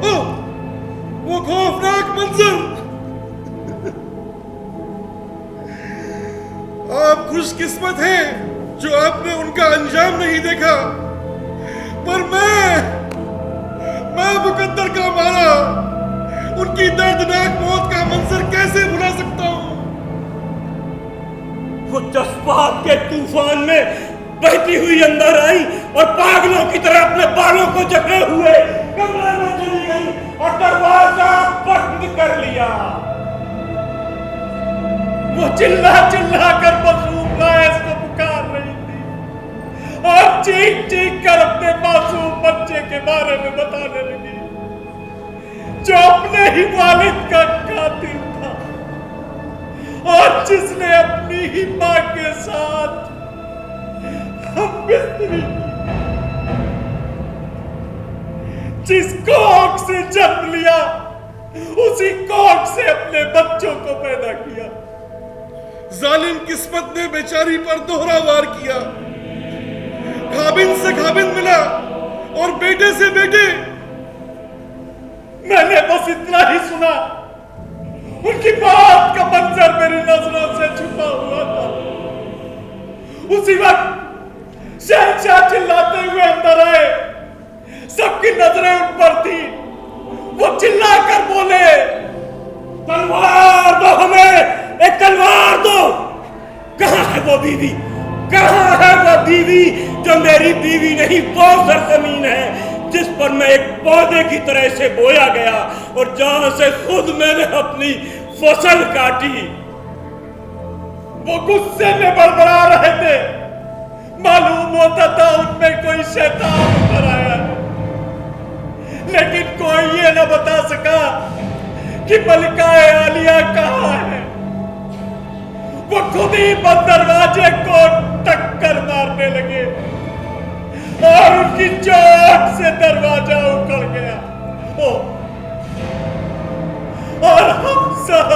[SPEAKER 11] ओह, वो खौफनाक मंजर। आप खुशकिस्मत हैं जो आपने उनका अंजाम नहीं देखा, पर मैं मुकद्दर का मारा उनकी दर्दनाक मौत का मंजर कैसे भुला सकता हूं।
[SPEAKER 5] वो जज्बात के तूफान में बहती हुई अंदर आई और पागलों की तरह अपने बालों को जकड़े हुए कमरे में चली गई और दरवाजा बंद कर लिया। वो चिल्ला चिल्ला कर मासूम लायस को पुकार रही थी और चीख चीख कर अपने मासूम बच्चे के बारे में बताने लगी, जो अपने ही वालिद का कातिल था और जिसने अपनी ही मां के साथ हमबिस्तरी की, जिस कोख से जन्म लिया उसी कोख से अपने बच्चों को पैदा किया। जालिम किस्मत ने बेचारी पर दोहरा वार किया। खाबिन से खाबिन मिला और बेटे से बेटे। मैंने बस इतना ही सुना, उनकी बात का मंजर मेरी नजरों से छुपा हुआ था। उसी वक्त शहंशाह चिल्लाते हुए अंदर आए, सबकी नजरें उन पर थी। वो चिल्लाकर बोले, तलवार दो हमें, एक तलवार दो। कहां है वो बीवी, कहां है वो बीवी जो मेरी बीवी नहीं, वो सरजमीन है जिस पर मैं एक पौधे की तरह से बोया गया और जहां से खुद मैंने अपनी फसल काटी। वो गुस्से में बड़बड़ा रहे थे, मालूम होता था उनमें कोई शैतान उतर आया है, लेकिन कोई ये न बता सका कि मलिका आलिया कहाँ है। वो खुद ही बंद दरवाजे को टक्कर मारने लगे और उनकी चोट से दरवाजा उखड़ गया। और हम सब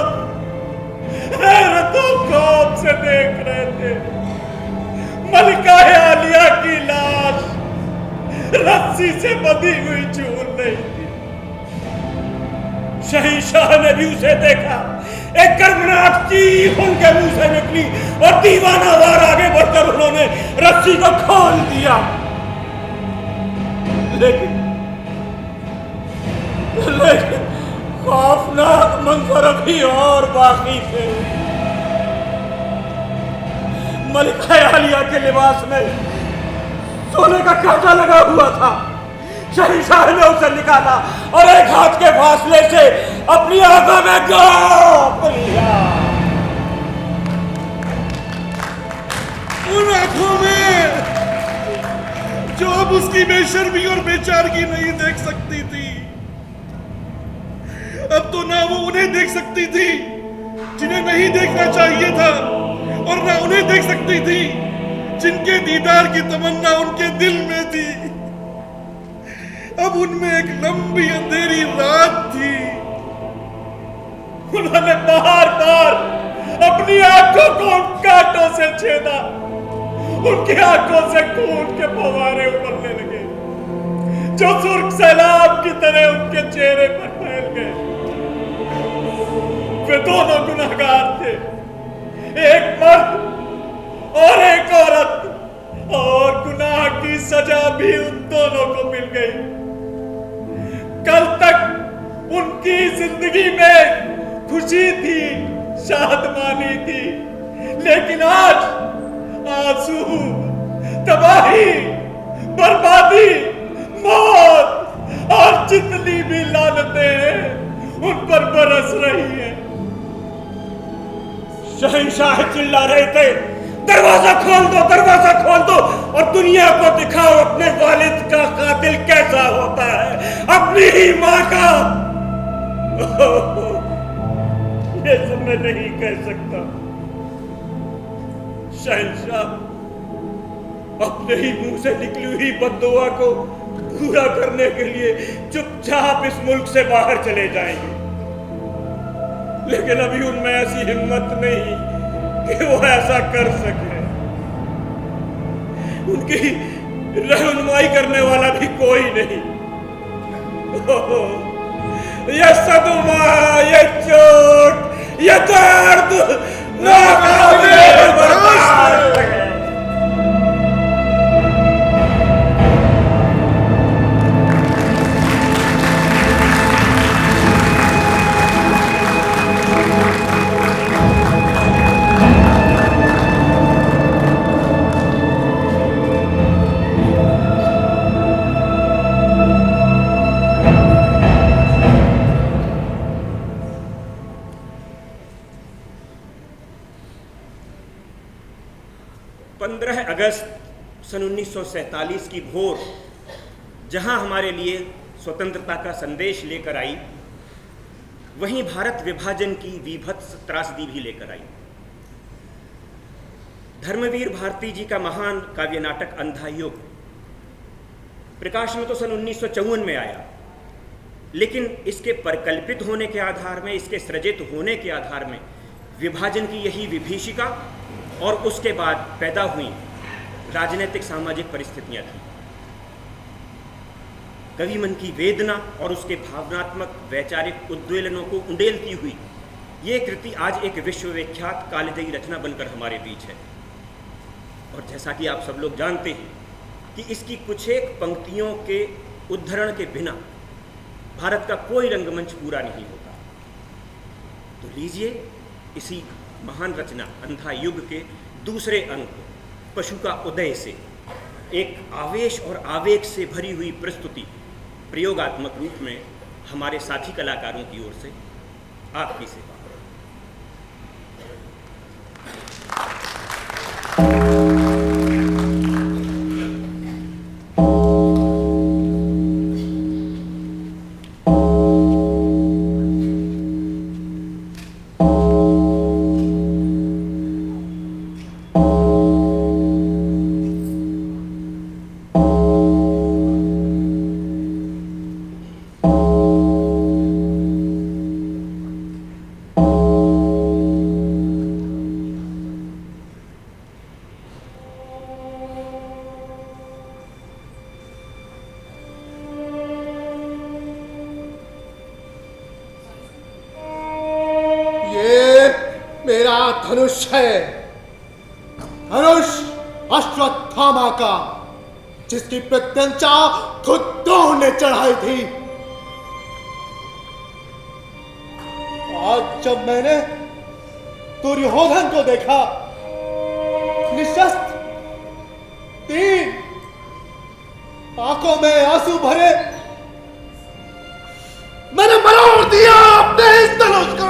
[SPEAKER 5] हैरतों खौफ से देख रहे थे। मलिका आलिया की लाश रस्सी से बंधी हुई झूल रही थी। शहंशाह ने भी उसे देखा। एक कर्मनाक चीख उनके मुंह से निकली और दीवाना वार आगे बढ़कर उन्होंने रस्सी को खोल दिया। लेकिन खौफनाक मंजर अभी और बाकी थे। मलिका आलिया के लिबास में सोने का कांटा लगा हुआ था। शहंशाह ने उसे निकाला और एक हाथ के फासले से अपनी आंखों में गोप लिया।
[SPEAKER 4] उन आंखों में जो अब उसकी बेशर्मी और बेचारगी नहीं देख सकती थी। अब तो ना वो उन्हें देख सकती थी जिन्हें नहीं देखना चाहिए था, और ना उन्हें देख सकती थी जिनके दीदार की तमन्ना उनके दिल में थी। अब उनमें एक लंबी अंधेरी रात थी।
[SPEAKER 5] उन्होंने बार बार अपनी आंखों को उन कांटों से छेदा। उनकी आंखों से खून के फव्वारे उबलने लगे जो सुर्ख सैलाब की तरह उनके चेहरे पर फैल गए। वे दोनों गुनहगार थे, एक मर्द और एक औरत, और गुनाह की सजा भी उन दोनों को मिल गई। कल तक उनकी जिंदगी में खुशी थी, शादमानी थी, लेकिन आज आंसू, तबाही, बर्बादी, मौत और जितनी भी लानतें उन पर बरस रही हैं। शहंशाह चिल्ला रहे थे, दरवाजा खोल दो, दरवाजा खोल दो और दुनिया को दिखाओ अपने वालिद का कातिल कैसा होता है, अपनी ही मां का। ये सब मैं नहीं कह सकता। शहंशाह अपने ही मुंह से निकली हुई बद्दुआ को पूरा करने के लिए चुपचाप इस मुल्क से बाहर चले जाएंगे, लेकिन अभी उनमें ऐसी हिम्मत नहीं कि वो ऐसा कर सके। उनकी रहनुमाई करने वाला भी कोई नहीं। ये सदमा, ये चोट, ये दर्द नाकाबिल बर्दाश्त है। अगस्त सन 1947 की भोर जहां हमारे लिए स्वतंत्रता का संदेश लेकर आई, वहीं भारत विभाजन की विभत्स त्रासदी भी लेकर आई। धर्मवीर भारती जी का महान काव्य नाटक अंधा युग प्रकाश में तो सन 1954 में आया, लेकिन इसके परिकल्पित होने के आधार में, इसके सृजित होने के आधार में विभाजन की यही विभीषिका और उसके बाद पैदा हुई राजनीतिक सामाजिक परिस्थितियां थी। कवि मन की वेदना और उसके भावनात्मक वैचारिक उद्वेलनों को उंडेलती हुई ये कृति आज एक विश्वविख्यात कालजयी रचना बनकर हमारे बीच है। और जैसा कि आप सब लोग जानते हैं कि इसकी कुछ एक पंक्तियों के उद्धरण के बिना भारत का कोई रंगमंच पूरा नहीं होता। तो लीजिए इसी महान रचना अंधा युग के दूसरे अंक पशु का उदय से एक आवेश और आवेग से भरी हुई प्रस्तुति
[SPEAKER 7] प्रयोगात्मक रूप में हमारे साथी कलाकारों की ओर से आपकी सेवा।
[SPEAKER 11] मेरा धनुष है, धनुष अश्वत्थामा का, जिसकी प्रत्यंचा खुदों ने चढ़ाई थी। आज जब मैंने दुर्योधन को देखा, निशस्त्र, तीन आंखों में आंसू भरे, मैंने मरोड़ दिया अपने इस धनुष को।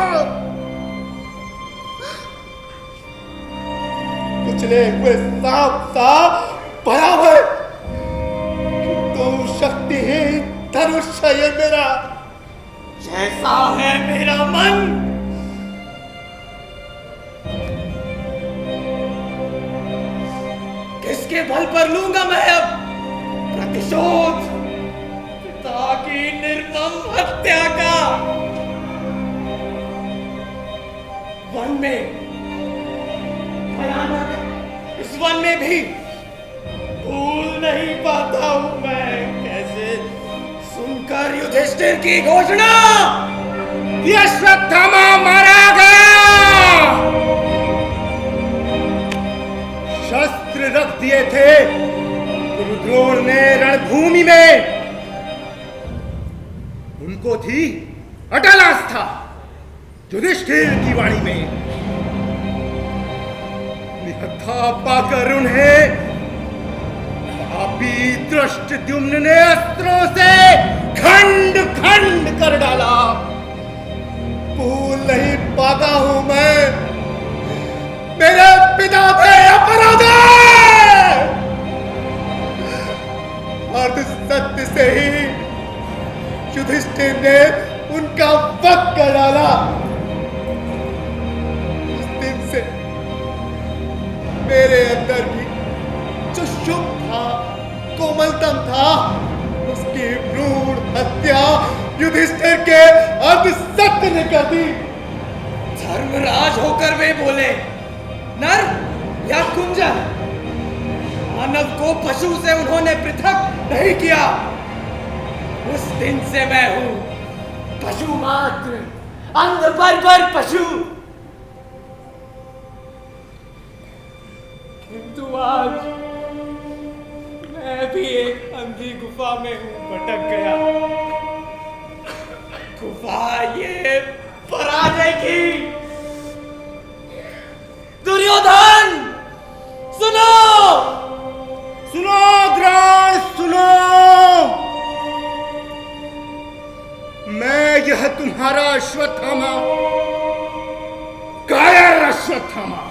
[SPEAKER 11] कुचले हुए सांप सा बराबर, तो शक्तिहीन धनुष है ये मेरा।
[SPEAKER 5] जैसा है मेरा मन, किसके बल पर लूंगा मैं अब प्रतिशोध पिता की निर्मम हत्या का। वन में भयानक, इस वन में भी भूल नहीं पाता हूं मैं कैसे सुनकर युधिष्ठिर की घोषणा कि अश्वत्थामा मारा गया, शस्त्र रख दिए थे गुरु द्रोण ने रणभूमि में। उनको थी अटल आस्था युधिष्ठिर की वाणी में। निहत्था पाकर उन्हें पापी धृष्टद्युम्न ने अस्त्रों से खंड खंड कर डाला। भूल नहीं पाता हूं मैं मेरे पिता थे अपराधी, अर्ध सत्य से ही युधिष्ठिर ने उनका वध कर डाला। उस दिन से मेरे अंदर भी जो शुभ था, कोमलतम था, उसकी भ्रूण हत्या युधिष्ठिर के अर्ध सत्य ने कर दी। धर्मराज होकर वे बोले, नर या कुंजर, मानव को पशु से उन्होंने पृथक नहीं किया। उस दिन से मैं हूं पशु मात्र, अंध बर्बर पशु। किंतु आज मैं भी एक अंधी गुफा में हूं, भटक गया। गुफा ये पराजय की। दुर्योधन सुनो, सुनो द्रोण सुनो, मैं यह तुम्हारा अश्वत्थामा, कायर अश्वत्थामा,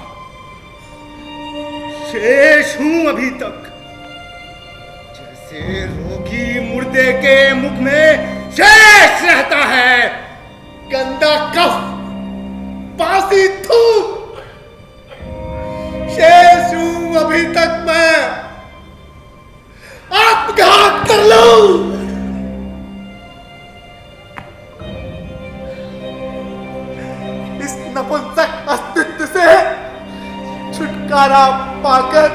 [SPEAKER 5] शेष हूं अभी तक। जैसे रोगी मुर्दे के मुख में शेष रहता है गंदा कफ, बासी थूक, शेष हूं अभी तक मैं। आत्मघात कर लूं, इस नपुंसक अस्तित्व से छुटकारा पाकर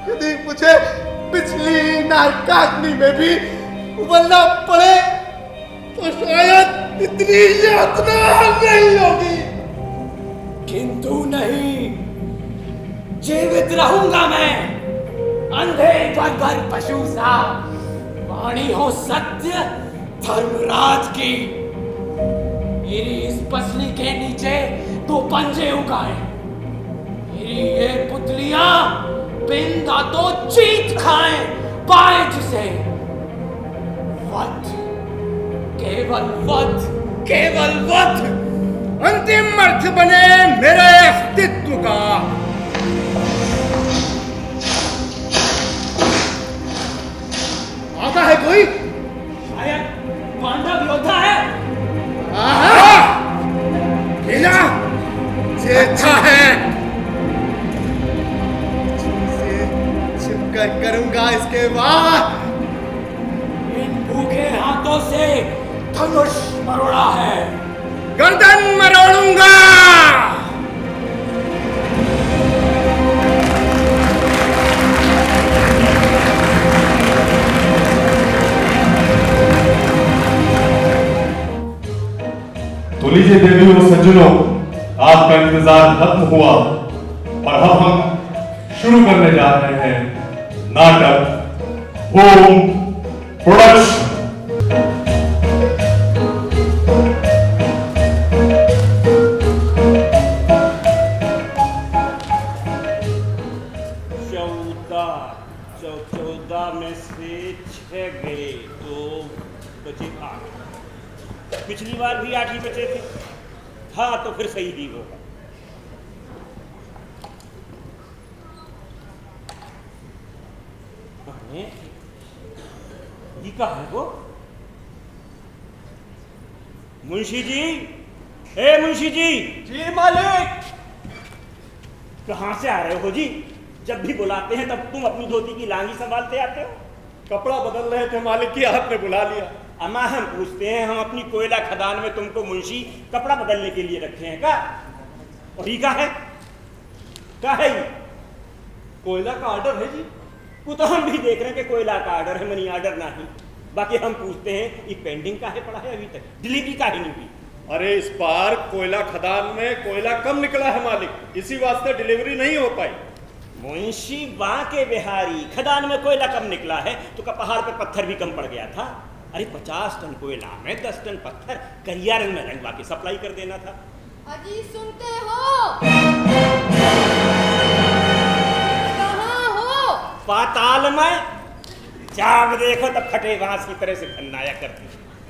[SPEAKER 5] यदि मुझे पिछली नरकाग्नि में भी उबलना पड़े तो शायद इतनी यातना नहीं होगी। किंतु नहीं, जीवित रहूंगा मैं, अंधे बर्बर पशु सा। वाणी हो सत्य धर्मराज की। मेरी इस पसली के नीचे दो पंजे उगाए, मेरी ये पुतलियां बिन दांतों चीत खाएं, पाए जिसे
[SPEAKER 3] बलवत अंतिम अर्थ बने मेरे अस्तित्व का। आता है कोई?
[SPEAKER 5] शायद पांडव योद्धा है।
[SPEAKER 3] आहा! लीला से अच्छा है, छिपकर करूंगा इसके बाद।
[SPEAKER 5] इन भूखे हाथों से धनुष मरोड़ा है।
[SPEAKER 3] गर्दन मरोड़ूंगा।
[SPEAKER 2] तो लीजिए देवियों और सज्जनों, आपका इंतजार खत्म हुआ और अब हम शुरू करने जा रहे हैं नाटक होम प्रोडक्शन।
[SPEAKER 5] चौदह में से 6 गए तो बचे 8। पिछली बार भी 8 ही बचे थे। हाँ, तो फिर सही ही होगा। ये कहा है वो? मुंशी जी, ए मुंशी जी।
[SPEAKER 7] जी मालिक।
[SPEAKER 5] कहाँ से आ रहे हो जी? जब भी बुलाते हैं तब तुम अपनी धोती की लांगी संभालते आते हो।
[SPEAKER 7] कपड़ा बदल रहे थे मालिक की, आपने बुला लिया।
[SPEAKER 5] अम्मा हम पूछते हैं, हम अपनी कोयला खदान में तुमको मुंशी कपड़ा बदलने के लिए रखे हैं क्या? और ये क्या है ये?
[SPEAKER 7] कोयला का ऑर्डर है जी।
[SPEAKER 5] वो तो हम भी देख रहे हैं कि कोयला का ऑर्डर है, मनी ऑर्डर नहीं। बाकी हम पूछते हैं ये पेंडिंग का है पड़ा है अभी तक, डिलीवरी का ही नहीं हुई।
[SPEAKER 7] अरे इस बार कोयला खदान में कोयला कम निकला है मालिक, इसी वास्ते डिलीवरी नहीं हो पाई।
[SPEAKER 5] मुंशी बांके बिहारी, खदान में कोयला कम निकला है तो क्या पहाड़ पे पत्थर भी कम पड़ गया था? अरे 50 टन कोयला में 10 टन पत्थर करिया रंग में रंगवा के सप्लाई कर देना था।
[SPEAKER 8] अजी सुनते हो? कहाँ हो?
[SPEAKER 5] पाताल में। जब देखो तब फटे बांस की तरह से खन्नाया करती।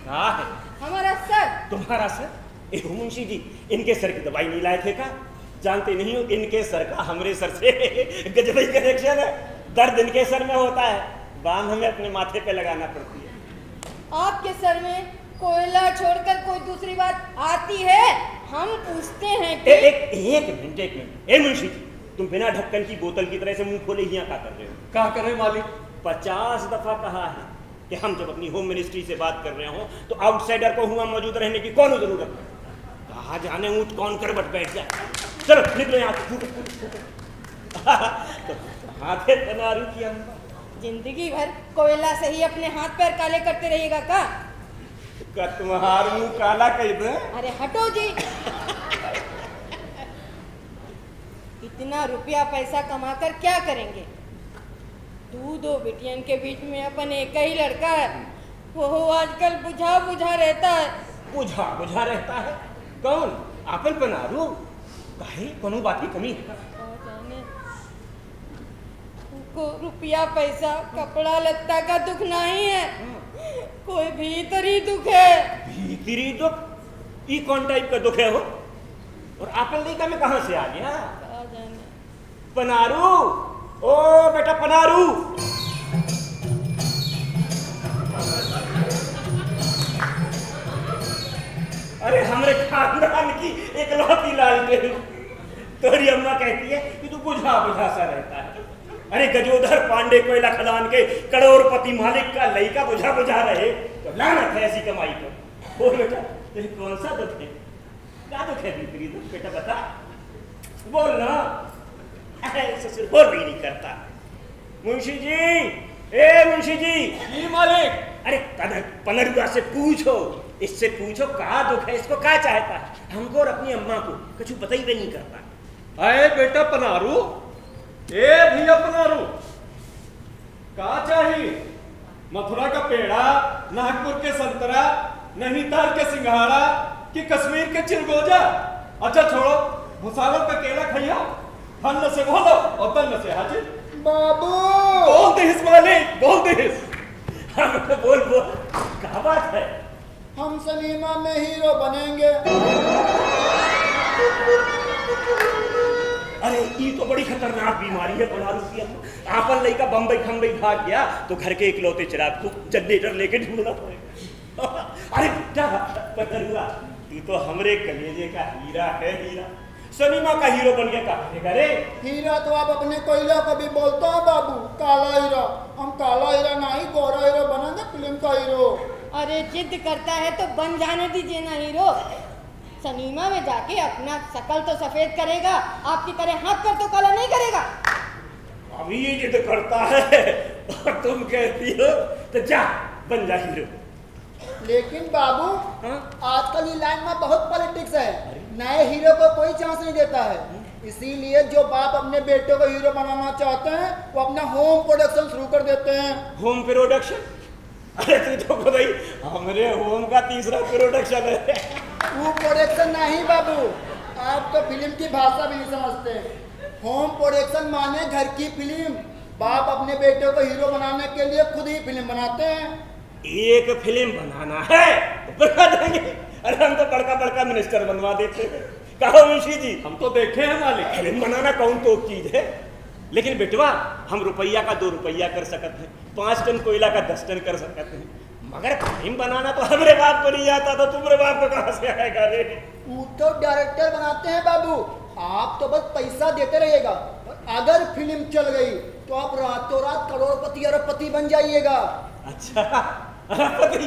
[SPEAKER 5] कहाँ है
[SPEAKER 8] हमारा सर?
[SPEAKER 5] तुम्हारा सर? ए मुंशी जी, इनके सर की दवाई नहीं लाए थे का? जानते नहीं हो इनके सर का हमरे सर से गजबी कनेक्शन है। दर्द इनके सर में होता है, बाम हमें अपने माथे पे लगाना पड़ती है।
[SPEAKER 8] आपके सर में कोयला छोड़कर कोई दूसरी बात आती है? हम पूछते हैं कि...
[SPEAKER 5] एक मिनट। ए मुंशी जी, तुम बिना ढक्कन की बोतल की तरह से मुंह खोले यहाँ क्या कर रहे हो?
[SPEAKER 7] क्या करें मालिक?
[SPEAKER 5] 50 दफा कहा है कि हम जब अपनी होम मिनिस्ट्री से बात कर रहे हो तो आउटसाइडर को हुआ मौजूद रहने की कौन जरूरत है? कहा जाने ऊँट कौन कर बट बैठ जाए। चलो निकलो यहाँ से। हाथे तनारू की अम्मा।
[SPEAKER 8] जिंदगी भर कोयला से ही अपने हाथ पैर काले करते रहिएगा का?
[SPEAKER 5] तुम्हार मुंह काला कह दे।
[SPEAKER 8] अरे हटो जी। इतना रुपया पैसा कमाकर क्या करेंगे? 2 बेटियन के बीच में अपन एक ही लड़का है, वो आजकल बुझा रहता है।
[SPEAKER 5] बुझा रहता है? कौन? आपन पनारू? काहे कोनो बात की कमी है?
[SPEAKER 8] को रुपया पैसा कपड़ा लत्ता का दुख नहीं है, कोई भीतरी दुख है।
[SPEAKER 5] भीतरी दुख? ये कौन टाइप का दुख है वो? और आपन लड़का में कहां से आ गया? पनारू, ओ बेटा पनारू। अरे हमरे खानदान की एकलौती लालटेन। तोरी अम्मा कहती है कि तू बुझा सा रहता है। अरे गजोधर पांडे कोयला खदान के करोड़पति मालिक का लड़का बुझा रहे तो लानत है ऐसी कमाई पर। बोल बेटा, तेरे कौन सा दुख है? क्या दुख है भीतरी दुख? बेटा बता, बोल ना। ससुर बोल भी नहीं करता। मुंशी जी, ए मुंशी जी।
[SPEAKER 7] मालिक।
[SPEAKER 5] अरे पनरुआ से पूछो, इससे पूछो क्या दुख है, इसको क्या चाहता है? हमको और अपनी अम्मा को कुछ पता ही नहीं करता।
[SPEAKER 7] अरे बेटा पनारू, ए भैया पनारू, क्या चाहिए? मथुरा का पेड़ा, नागपुर के संतरा, नैनीताल के सिंघाड़ा कि कश्मीर के चिलगोजा? अच्छा छोड़ो, भुसावल का केला खैया, फल से बोलो और तल से हाजिर।
[SPEAKER 3] बाबू
[SPEAKER 7] बोल दिस मालिक, बोल दिस।
[SPEAKER 5] बोल क्या बात है?
[SPEAKER 3] हमसे सिनेमा में हीरो बनेंगे।
[SPEAKER 5] अरे ये तो बड़ी खतरनाक बीमारी है बनारस की। आपन लड़का बम्बई खम्बई भाग गया तो घर के इकलौते चिराग को जनरेटर लेके ढूंढना पड़ेगा। अरे बेटा पतरुआ, तू तो हमरे कलेजे का हीरा है, हीरा सिनेमा का हीरो बन के का करेगा रे?
[SPEAKER 3] हीरा तो आप अपने कोयला को भी बोलते हो बाबू, काला हीरा। हम काला हीरा नहीं, गोरा हीरो बनेंगे, फिल्म का हीरो।
[SPEAKER 8] अरे जिद करता है तो बन जाने दीजिए ना हीरो। सिनेमा में जाके अपना शकल तो सफेद करेगा, आपकी तरह हाथ पर तो काला नहीं करेगा।
[SPEAKER 5] अभी ये जिद करता है और तुम कहती हो तो जा बन जा हीरो।
[SPEAKER 3] लेकिन बाबू, आजकल ये लाइन में बहुत पॉलिटिक्स है, नए हीरो को कोई चांस नहीं देता है। इसीलिए जो बाप अपने बेटे को हीरो बनाना चाहते हैं वो अपना होम प्रोडक्शन शुरू कर देते हैं।
[SPEAKER 5] Home production? अरे तू तो भाई हमारे होम का तीसरा प्रोडक्शन है।
[SPEAKER 3] वो प्रोडक्शन नहीं बाबू, आप तो फिल्म की भाषा भी नहीं समझते। होम प्रोडक्शन माने घर की फिल्म। बाप अपने बेटे को हीरो बनाने के लिए खुद ही फिल्म बनाते हैं।
[SPEAKER 5] एक फिल्म बनाना है तो बना देंगे। अरे हम तो बड़का बड़का मिनिस्टर बनवा देते हैं। कहो मुंशी जी,
[SPEAKER 7] हम तो देखे हैं मालिक।
[SPEAKER 5] फिल्म बनाना कौन तो चीज है, लेकिन बेटवा हम रुपया का 2 रुपया कर सकते हैं, 5 टन कोयला का 10 टन कर सकते हैं, मगर फिल्म बनाना तो हमरे बाप बनी जाता तो तुम्हारे बाप को कहां से आएगा रे?
[SPEAKER 3] वो तो डायरेक्टर बनाते हैं बाबू, आप तो बस पैसा देते रहिएगा। अगर फिल्म चल गई तो आप रातों रात करोड़पति अरबपति बन जाइएगा।
[SPEAKER 5] अच्छा अरबपति?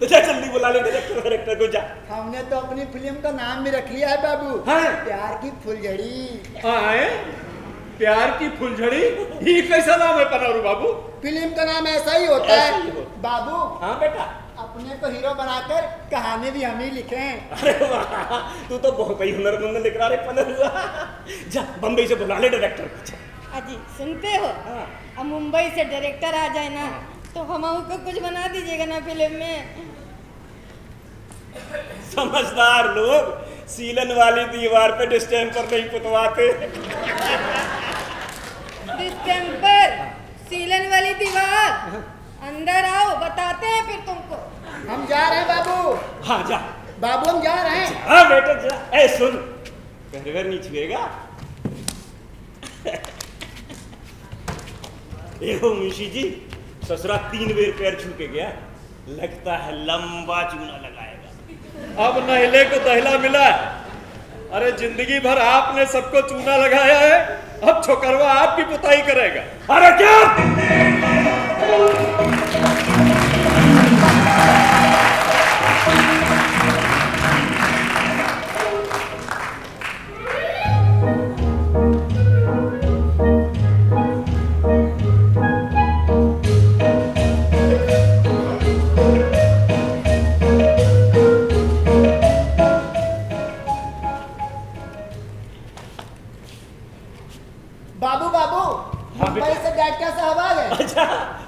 [SPEAKER 5] तो जा जल्दी बुला ले डायरेक्टर को, जा।
[SPEAKER 3] हमने तो अपनी फिल्म का नाम भी रख लिया है बाबू, प्यार की फुलझड़ी।
[SPEAKER 7] प्यार की फुलझड़ी? ये कैसा नाम है पनारू बाबू?
[SPEAKER 3] फिल्म का नाम ऐसा ही होता है बाबू।
[SPEAKER 5] हाँ बेटा,
[SPEAKER 3] अपने को हीरो बनाकर कहानी भी हम ही लिखे।
[SPEAKER 5] अरे वाह, तू तो बहुत ही हुनरमंद लिख रहा रे पनरुआ। जा बम्बई से बुला ले डायरेक्टर को।
[SPEAKER 8] अजी सुनते हो, अब मुंबई से डायरेक्टर आ जाए ना तो हम को कुछ बना दीजिएगा ना फिल्म में।
[SPEAKER 5] समझदार लोग सीलन वाली दीवार पे डिस्टेम्पर नहीं पुतवाते।
[SPEAKER 8] डिस्टेम्पर, सीलन वाली दीवार, अंदर आओ बताते हैं फिर तुमको।
[SPEAKER 3] हम जा रहे हैं बाबू।
[SPEAKER 5] हाँ जा
[SPEAKER 3] बाबू, हम जा रहे हैं।
[SPEAKER 5] हाँ बेटा जा। ए सुन, पैर नहीं छुएगा। देखो मुंशी जी, ससुरा 3 बार पैर छू के गया, लगता है लंबा चूना लगाएगा।
[SPEAKER 7] अब नहले को दहला मिला। अरे जिंदगी भर आपने सबको चूना लगाया है, अब छोकरवा आपकी पुताई करेगा।
[SPEAKER 5] अरे क्या?
[SPEAKER 3] बाबू बाबू, मुंबई से डायरेक्टर साहब आ गए।
[SPEAKER 5] अच्छा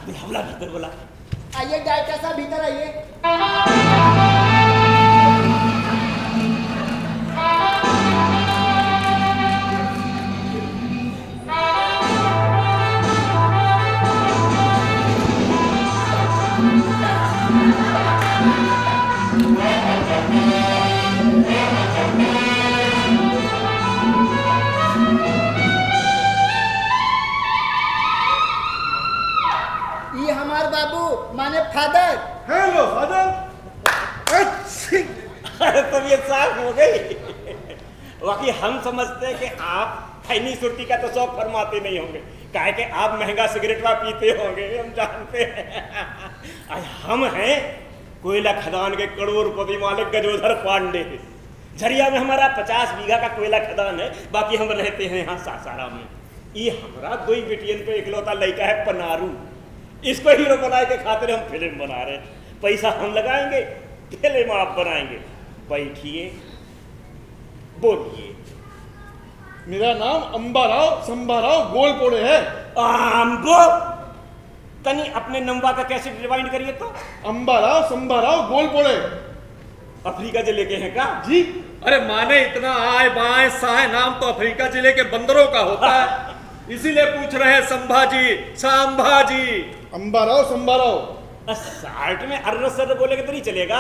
[SPEAKER 5] बुला भीतर बुला।
[SPEAKER 3] आइए डायरेक्टर साहब, भीतर आइए। ये हमारे बाबू माने फादर।
[SPEAKER 7] Hello father.
[SPEAKER 5] तबीयत साफ हो गई। बाकी हम समझते हैं कि आप खैनी सुर्ती का तो शौक फरमाते नहीं होंगे, काहे कि आप महंगा सिगरेट पीते होंगे, हम जानते हैं। हम हैं कोयला खदान के करोड़पति मालिक गजोधर पांडे। झरिया में हमारा 50 बीघा का कोयला खदान है, बाकी हम रहते हैं यहाँ सासाराम में। ये हमारा 2 बेटियन पे इकलौता लड़का है पनारू, इसको हीरो बनाए के खातिर हम फिल्म बना रहे हैं। पैसा हम लगाएंगे, फिल्म आप बनाएंगे। बैठिए, बोलिए।
[SPEAKER 4] मेरा नाम अंबाराव संबाराव गोलपोड़े है।
[SPEAKER 5] आम्बो, तनी अपने नंबा का कैसे रिवाइंड करिए तो।
[SPEAKER 4] अंबाराव संबाराव गोलपोड़े।
[SPEAKER 5] अफ्रीका जिले के हैं का?
[SPEAKER 4] जी।
[SPEAKER 7] अरे माने इतना आए बाएं साए नाम तो अफ्रीका जिले के बंदरों का होता है, इसीलिए पूछ रहे हैं। संभाजी, संभाजी।
[SPEAKER 4] अंबाराव संबाराव।
[SPEAKER 5] साल्ट में अर्र सर बोलेगा तो नहीं चलेगा।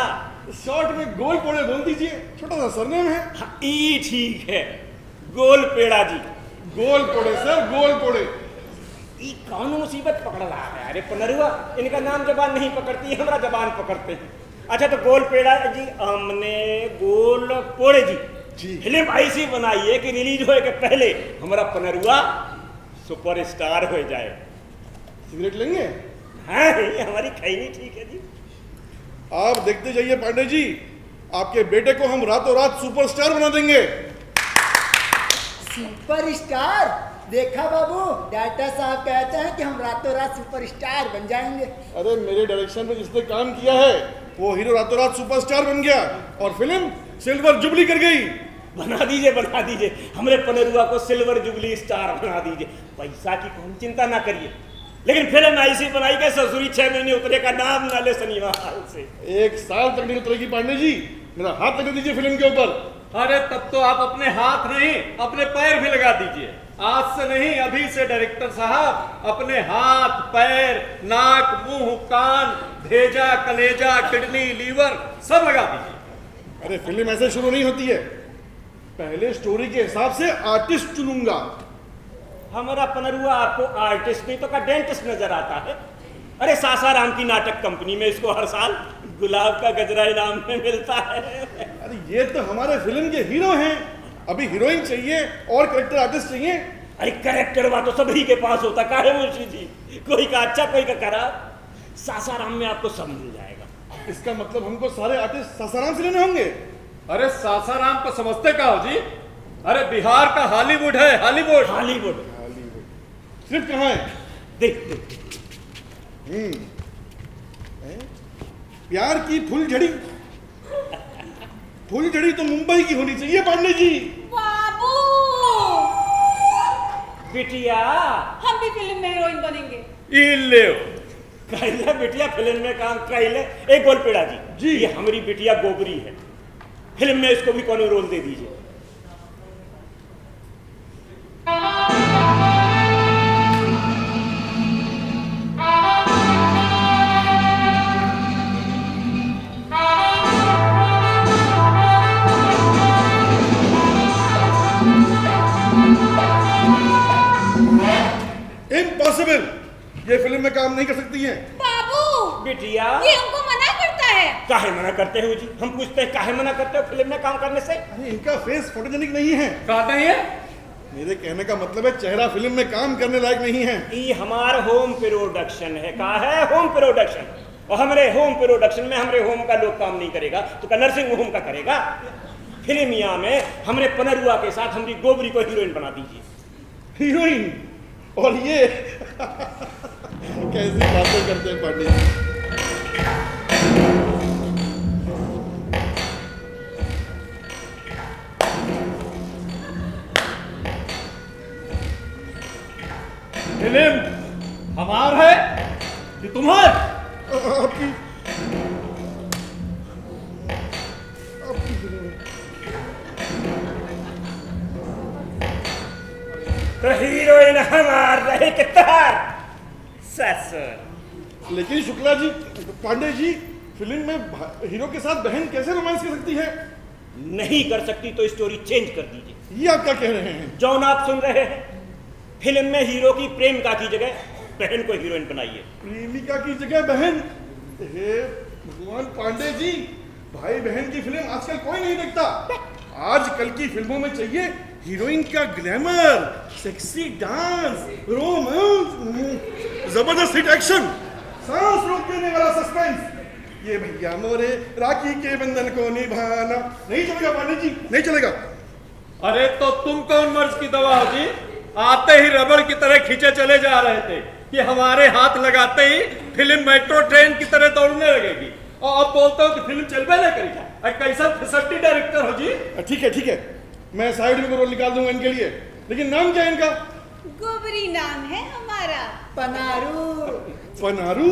[SPEAKER 4] शॉर्ट में गोल पोड़े बोल दीजिए, छोटा सा सरनेम है।
[SPEAKER 5] हाँ, ई ठीक है, गोल पेड़ा जी।
[SPEAKER 4] गोल पोड़े सर, गोल पोड़े।
[SPEAKER 5] ई कौन मुसीबत पकड़ रहा है? अरे पनरुआ, इनका नाम जबान नहीं पकड़ती, हमारा जबान पकड़ते हैं। अच्छा तो गोल पेड़ा जी, हमने गोल पोड़े जी फिल्म ऐसी बनाई है कि रिलीज होए के पहले हमारा पनरुआ सुपरस्टार हो जाए।
[SPEAKER 4] सिगरेट लेंगे?
[SPEAKER 5] हाँ, हमारी खैनी ठीक है जी।
[SPEAKER 4] आप देखते जाइए पांडे जी, आपके बेटे को हम रातों रात सुपरस्टार बना देंगे।
[SPEAKER 3] सुपरस्टार? देखा बाबू, डायरेक्टर साहब कहते हैं कि हम रातों रात सुपरस्टार बन जाएंगे।
[SPEAKER 4] अरे मेरे डायरेक्शन में जिसने काम किया है वो हीरो रातों रात सुपरस्टार बन गया और फिल्म सिल्वर जुबली कर गई।
[SPEAKER 5] बना दीजिए, हमारे पनरुआ को सिल्वर जुबली स्टार बना दीजिए। पैसा की कौन चिंता ना करिए, लेकिन फिल्म ऐसी बनाई के ससुरी 6 महीने उतरे का नाम ना ले शनिवार से।
[SPEAKER 4] 1 साल तक नहीं उतरेगी पांडे जी, मेरा हाथ लगा दीजिए फिल्म के ऊपर।
[SPEAKER 7] अरे तब तो आप अपने हाथ नहीं अपने पैर भी लगा दीजिए। आज से नहीं, अभी से डायरेक्टर साहब अपने हाथ, पैर, नाक, मुंह, कान, भेजा, कलेजा, किडनी, लीवर सब लगा दीजिए।
[SPEAKER 4] अरे फिल्म ऐसे शुरू नहीं होती है, पहले स्टोरी के हिसाब से आर्टिस्ट चुनूंगा।
[SPEAKER 5] हमारा पनरुआ आपको आर्टिस्ट नहीं तो का डेंटिस्ट नजर आता है। अरे सासाराम की नाटक कंपनी में इसको हर साल गुलाब का गजरा इनाम में मिलता है।
[SPEAKER 4] अरे ये तो हमारे फिल्म के हीरो हैं, अभी हीरोइन चाहिए और करेक्टर आर्टिस्ट चाहिए।
[SPEAKER 5] अरे करेक्टर हुआ तो सभी के पास होता, काहे मुंशी जी? कोई का अच्छा, कोई का खराब। सासाराम में आपको सब मिल जाएगा।
[SPEAKER 4] इसका मतलब हमको सारे आर्टिस्ट सासाराम से लेने होंगे?
[SPEAKER 7] अरे सासाराम को समझते का हो जी? अरे बिहार का हॉलीवुड है, हॉलीवुड।
[SPEAKER 4] सिर्फ कहाँ है?
[SPEAKER 5] देख।
[SPEAKER 4] प्यार की फुलझड़ी तो मुंबई की होनी चाहिए पांडे जी।
[SPEAKER 9] बाबू,
[SPEAKER 5] बिटिया
[SPEAKER 9] हम भी फिल्म में हीरोइन बनेंगे।
[SPEAKER 5] कहले बिटिया फिल्म में काम कहले। एक गोल पेड़ा जी, ये हमारी बिटिया गोबरी है, फिल्म में इसको भी कौन रोल दे दीजिए।
[SPEAKER 4] इम्पॉसिबल, ये फिल्म में काम नहीं कर सकती है।
[SPEAKER 9] बाबू,
[SPEAKER 5] बिटिया
[SPEAKER 9] ये हमको मना करता है।
[SPEAKER 5] काहे मना करते हो जी? हम पूछते हैं काहे मना करते हो फिल्म में काम करने से?
[SPEAKER 4] अरे इनका फेस फोटोजेनिक नहीं है।
[SPEAKER 5] कहा नहीं है?
[SPEAKER 4] मेरे कहने का मतलब है चेहरा फिल्म में काम करने लायक नहीं है।
[SPEAKER 5] ये हमारा होम प्रोडक्शन है। कहा है? Home production. और हमारे होम प्रोडक्शन में हमारे होम का लोग काम नहीं करेगा तो क्या नर्सिंग होम का करेगा? फिल्मिया में हमारे पनरुआ के साथ हमारी गोबरी को हीरोइन बना दीजिए।
[SPEAKER 4] हीरोइन? और ये कैसी बातें करते हैं पांडे जी।
[SPEAKER 7] फिल्म हमार है कि तुम्हार?
[SPEAKER 4] आपकी फिल्म।
[SPEAKER 5] तो हीरोइन हमार रहे कि तार ससुर।
[SPEAKER 4] लेकिन शुक्ला जी, पांडे जी, फिल्म में हीरो के साथ बहन कैसे रोमांस कर सकती है?
[SPEAKER 5] नहीं कर सकती तो स्टोरी चेंज कर दीजिए।
[SPEAKER 4] ये आप क्या कह रहे हैं?
[SPEAKER 5] जौन आप सुन रहे हैं, फिल्म में हीरो की प्रेमिका की जगह बहन को हीरोइन बनाइए।
[SPEAKER 4] प्रेमिका की जगह बहन? हे भगवान पांडे जी, भाई बहन की फिल्म आजकल कोई नहीं देखता। आजकल की फिल्मों में चाहिए हीरोइन का ग्लैमर, सेक्सी डांस, रोमांस, जबरदस्त हिट एक्शन, सांस रोक देने वाला सस्पेंस। ये भैया मोरे राखी के बंधन को निभाना नहीं चलेगा पांडे जी, नहीं चलेगा।
[SPEAKER 7] अरे तो तुम कौन मर्ज की दवा हो जी? आते ही रबड़ की तरह खींचे चले जा रहे थे कि हमारे हाथ लगाते ही फिल्म मेट्रो ट्रेन की तरह दौड़ने लगेगी, और अब बोलते हो कि फिल्म चलबे ना करेगी। कैसा फिसड्डी डायरेक्टर हो जी?
[SPEAKER 4] ठीक है, मैं साइड में रोल निकाल दूंगा इनके लिए, लेकिन नाम क्या है इनका?
[SPEAKER 9] गोबरी नाम है हमारा।
[SPEAKER 4] पनारू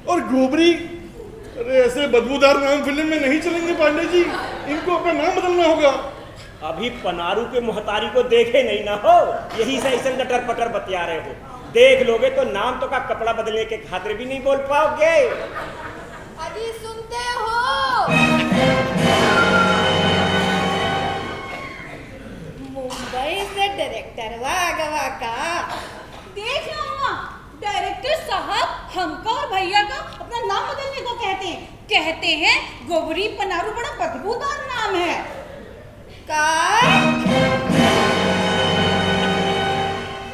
[SPEAKER 4] और गोबरी? अरे ऐसे बदबूदार नाम फिल्म में नहीं चलेंगे पांडे जी, इनको अपना नाम बदलना होगा।
[SPEAKER 5] अभी पनारू के मोहतारी को देखे नहीं ना हो, यही से ऐसे लटर पटर बतिया रहे हो। देख लोगे तो नाम तो का कपड़ा बदलने के खातिर भी नहीं बोल पाओगे।
[SPEAKER 8] जी सुनते हो? मुंबई से डायरेक्टर वागवा का।
[SPEAKER 9] देख लो अम्मा, डायरेक्टर साहब हमको और भैया का अपना नाम बदलने को कहते हैं गोबरी पनारू बड़ा बदबूदार नाम है।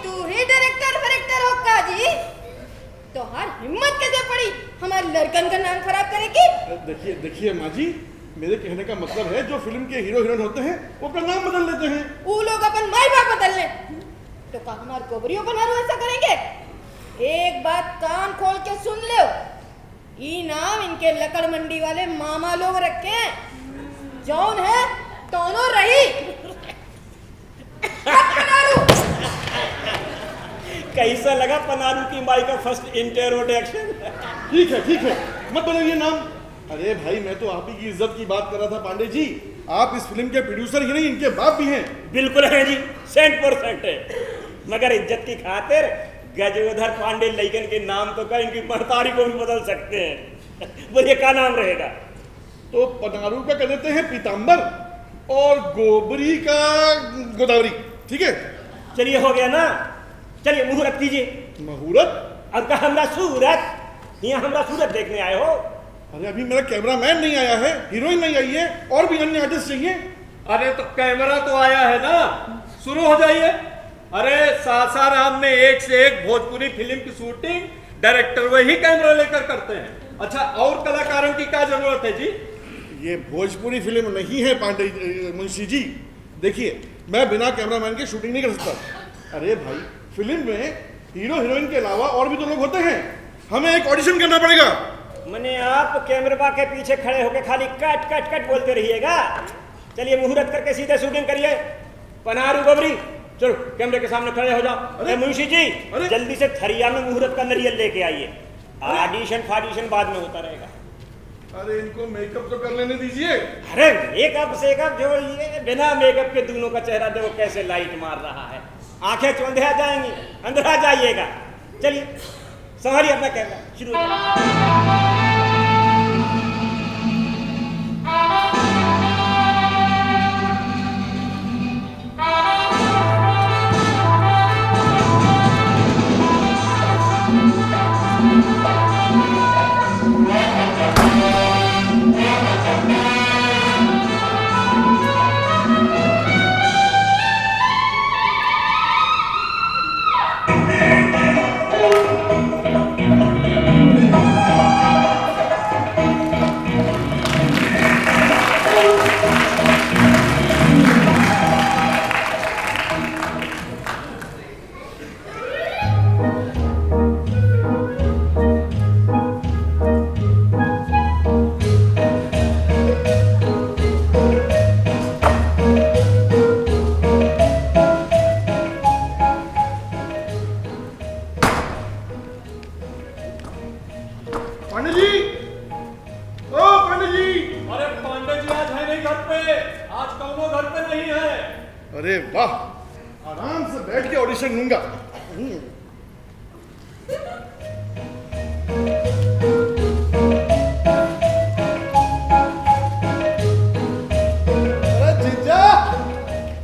[SPEAKER 8] तू ही डायरेक्टर हो का जी? तो हर हिम्मत कैसे पड़ी हमारे लड़कन का नाम खराब करे की?
[SPEAKER 4] देखिए माँ जी, मेरे कहने का मतलब है जो फिल्म के हीरो हीरोइन होते हैं वो अपना नाम बदल लेते हैं।
[SPEAKER 8] वो लोग अपन माई बाप बदल ले तो क्या हमारे गोबरियों पनारू ऐसा करेंगे? एक बात कान खोल के सुन लो, ये नाम इनके लकड़ मंडी वाले मामा लोग रखे हैं। जौन है दोनों रही।
[SPEAKER 5] कैसा लगा पनारू की माई का फर्स्ट इंट्रोडक्शन?
[SPEAKER 4] ठीक है, मत बदलिए नाम। अरे भाई, मैं तो आप ही की इज्जत की बात कर रहा था पांडे जी। आप इस फिल्म के प्रोड्यूसर ही नहीं, इनके बाप भी हैं।
[SPEAKER 5] बिल्कुल है जी, 100% है। मगर इज्जत की खातिर गजोधर पांडे लैकन के नाम तो का इनकी महतारी को भी बदल सकते हैं। बोलिए क्या नाम रहेगा?
[SPEAKER 4] तो पनारू का कह देते हैं पीताम्बर और गोबरी का गोदावरी। ठीक है,
[SPEAKER 5] चलिए हो गया ना। चलिए मुहूर्त कीजिए।
[SPEAKER 4] मुहूर्त?
[SPEAKER 5] अब का हमरा सूरत, यहाँ हमरा सूरत देखने आए हो?
[SPEAKER 4] अरे अभी मेरा कैमरामैन नहीं आया है, हीरोइन नहीं आई है, और भी अन्य आर्टिस्ट चाहिए।
[SPEAKER 7] अरे तो कैमरा तो आया है ना, शुरू हो जाइए। अरे सासाराम में एक से एक भोजपुरी फिल्म की शूटिंग डायरेक्टर वही कैमरा लेकर करते हैं। अच्छा, और कलाकारों की क्या जरूरत है जी?
[SPEAKER 4] ये भोजपुरी फिल्म नहीं है पांडे मुंशी जी। देखिए, मैं बिना कैमरामैन के शूटिंग नहीं कर सकता। अरे भाई, फिल्म में हीरो हीरोइन के अलावा और भी तो लोग होते हैं, हमें एक ऑडिशन करना पड़ेगा।
[SPEAKER 5] मैंने आप कैमरा के पीछे खड़े होकर खाली कट कट कट बोलते रहिएगा। चलिए मुहूर्त करके सीधे शूटिंग करिए। पनारू गोबरी चलो कैमरे के सामने खड़े हो जाओ। अरे मुंशी जी, जल्दी से थरिया में मुहूर्त का नरियल लेके आइए। ऑडिशन फाडिशन बाद में होता रहेगा।
[SPEAKER 4] अरे इनको मेकअप तो कर लेने दीजिए।
[SPEAKER 5] अरे मेकअप सेकअप जोड़िए, बिना मेकअप के दोनों का चेहरा देखो कैसे लाइट मार रहा है। आंखें चौंधिया जाएंगी, अंदर आ जाइएगा। चलिए संभालिए अपना कैमरा, शुरू हो।
[SPEAKER 4] अरे वाह, आराम से बैठ के ऑडिशन लूंगा।
[SPEAKER 3] अरे जीजा,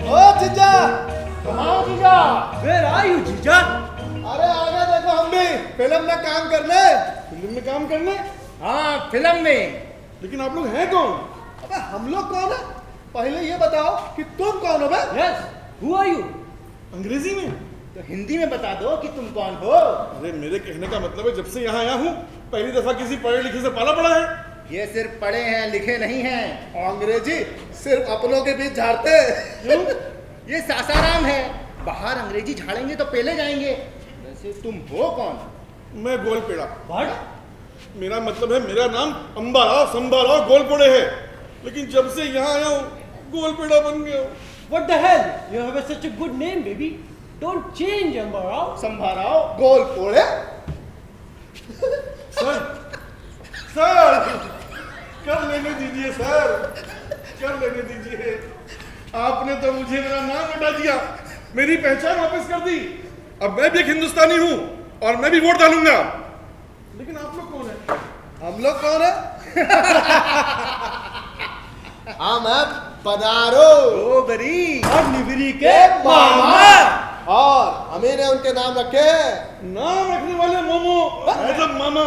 [SPEAKER 3] ओ जीजा, कहाँ जीजा?
[SPEAKER 5] Where are you, जीजा?
[SPEAKER 3] अरे आगे देखो, हम भी फिल्म में काम करने।
[SPEAKER 4] फिल्म में काम करने?
[SPEAKER 3] हाँ, फिल्म में।
[SPEAKER 4] लेकिन आप लोग हैं कौन?
[SPEAKER 3] अबे हम लोग कौन है? पहले ये बताओ कि तुम कौन हो बे?
[SPEAKER 5] Yes, who are you?
[SPEAKER 4] अंग्रेजी में?
[SPEAKER 3] तो हिंदी में बता दो कि तुम कौन हो।
[SPEAKER 4] अरे मेरे कहने का मतलब है, जब से यहाँ आया हूँ पहली दफा किसी पढ़े लिखे से पाला पड़ा है।
[SPEAKER 3] ये सिर्फ पढ़े हैं, लिखे नहीं हैं। अंग्रेजी सिर्फ अपनों के बीच झाड़ते।
[SPEAKER 4] क्यों?
[SPEAKER 3] ये सासाराम है, बाहर अंग्रेजी झाड़ेंगे तो पेले जाएंगे। वैसे तुम हो कौन?
[SPEAKER 4] मैं गोलपेड़ा।
[SPEAKER 3] व्हाट?
[SPEAKER 4] मेरा मतलब है, मेरा नाम अंबाराव संबाराव गोलपोड़े है, लेकिन जब से यहाँ आया हूँ गोलपेड़ा बन गया हूँ।
[SPEAKER 5] What the hell? You have such a good name, baby. Don't change, Ambarao.
[SPEAKER 3] Sambharao Golpode.
[SPEAKER 4] Sir, sir, कर लेने दीजिए सर, कर लेने दीजिए। आपने तो मुझे मेरा नाम हटा दिया, मेरी पहचान वापस कर दी। अब मैं भी एक हिंदुस्तानी हूँ और मैं भी वोट डालूंगा। लेकिन आप लोग कौन हैं?
[SPEAKER 3] हम
[SPEAKER 11] हम लोग कौन है? हम हैं पनारो,
[SPEAKER 5] गोबरी
[SPEAKER 11] और निवरी के मामा। और हमें ने उनके नाम रखे हैं।
[SPEAKER 4] नाम रखने वाले मोमो मतलब मामा।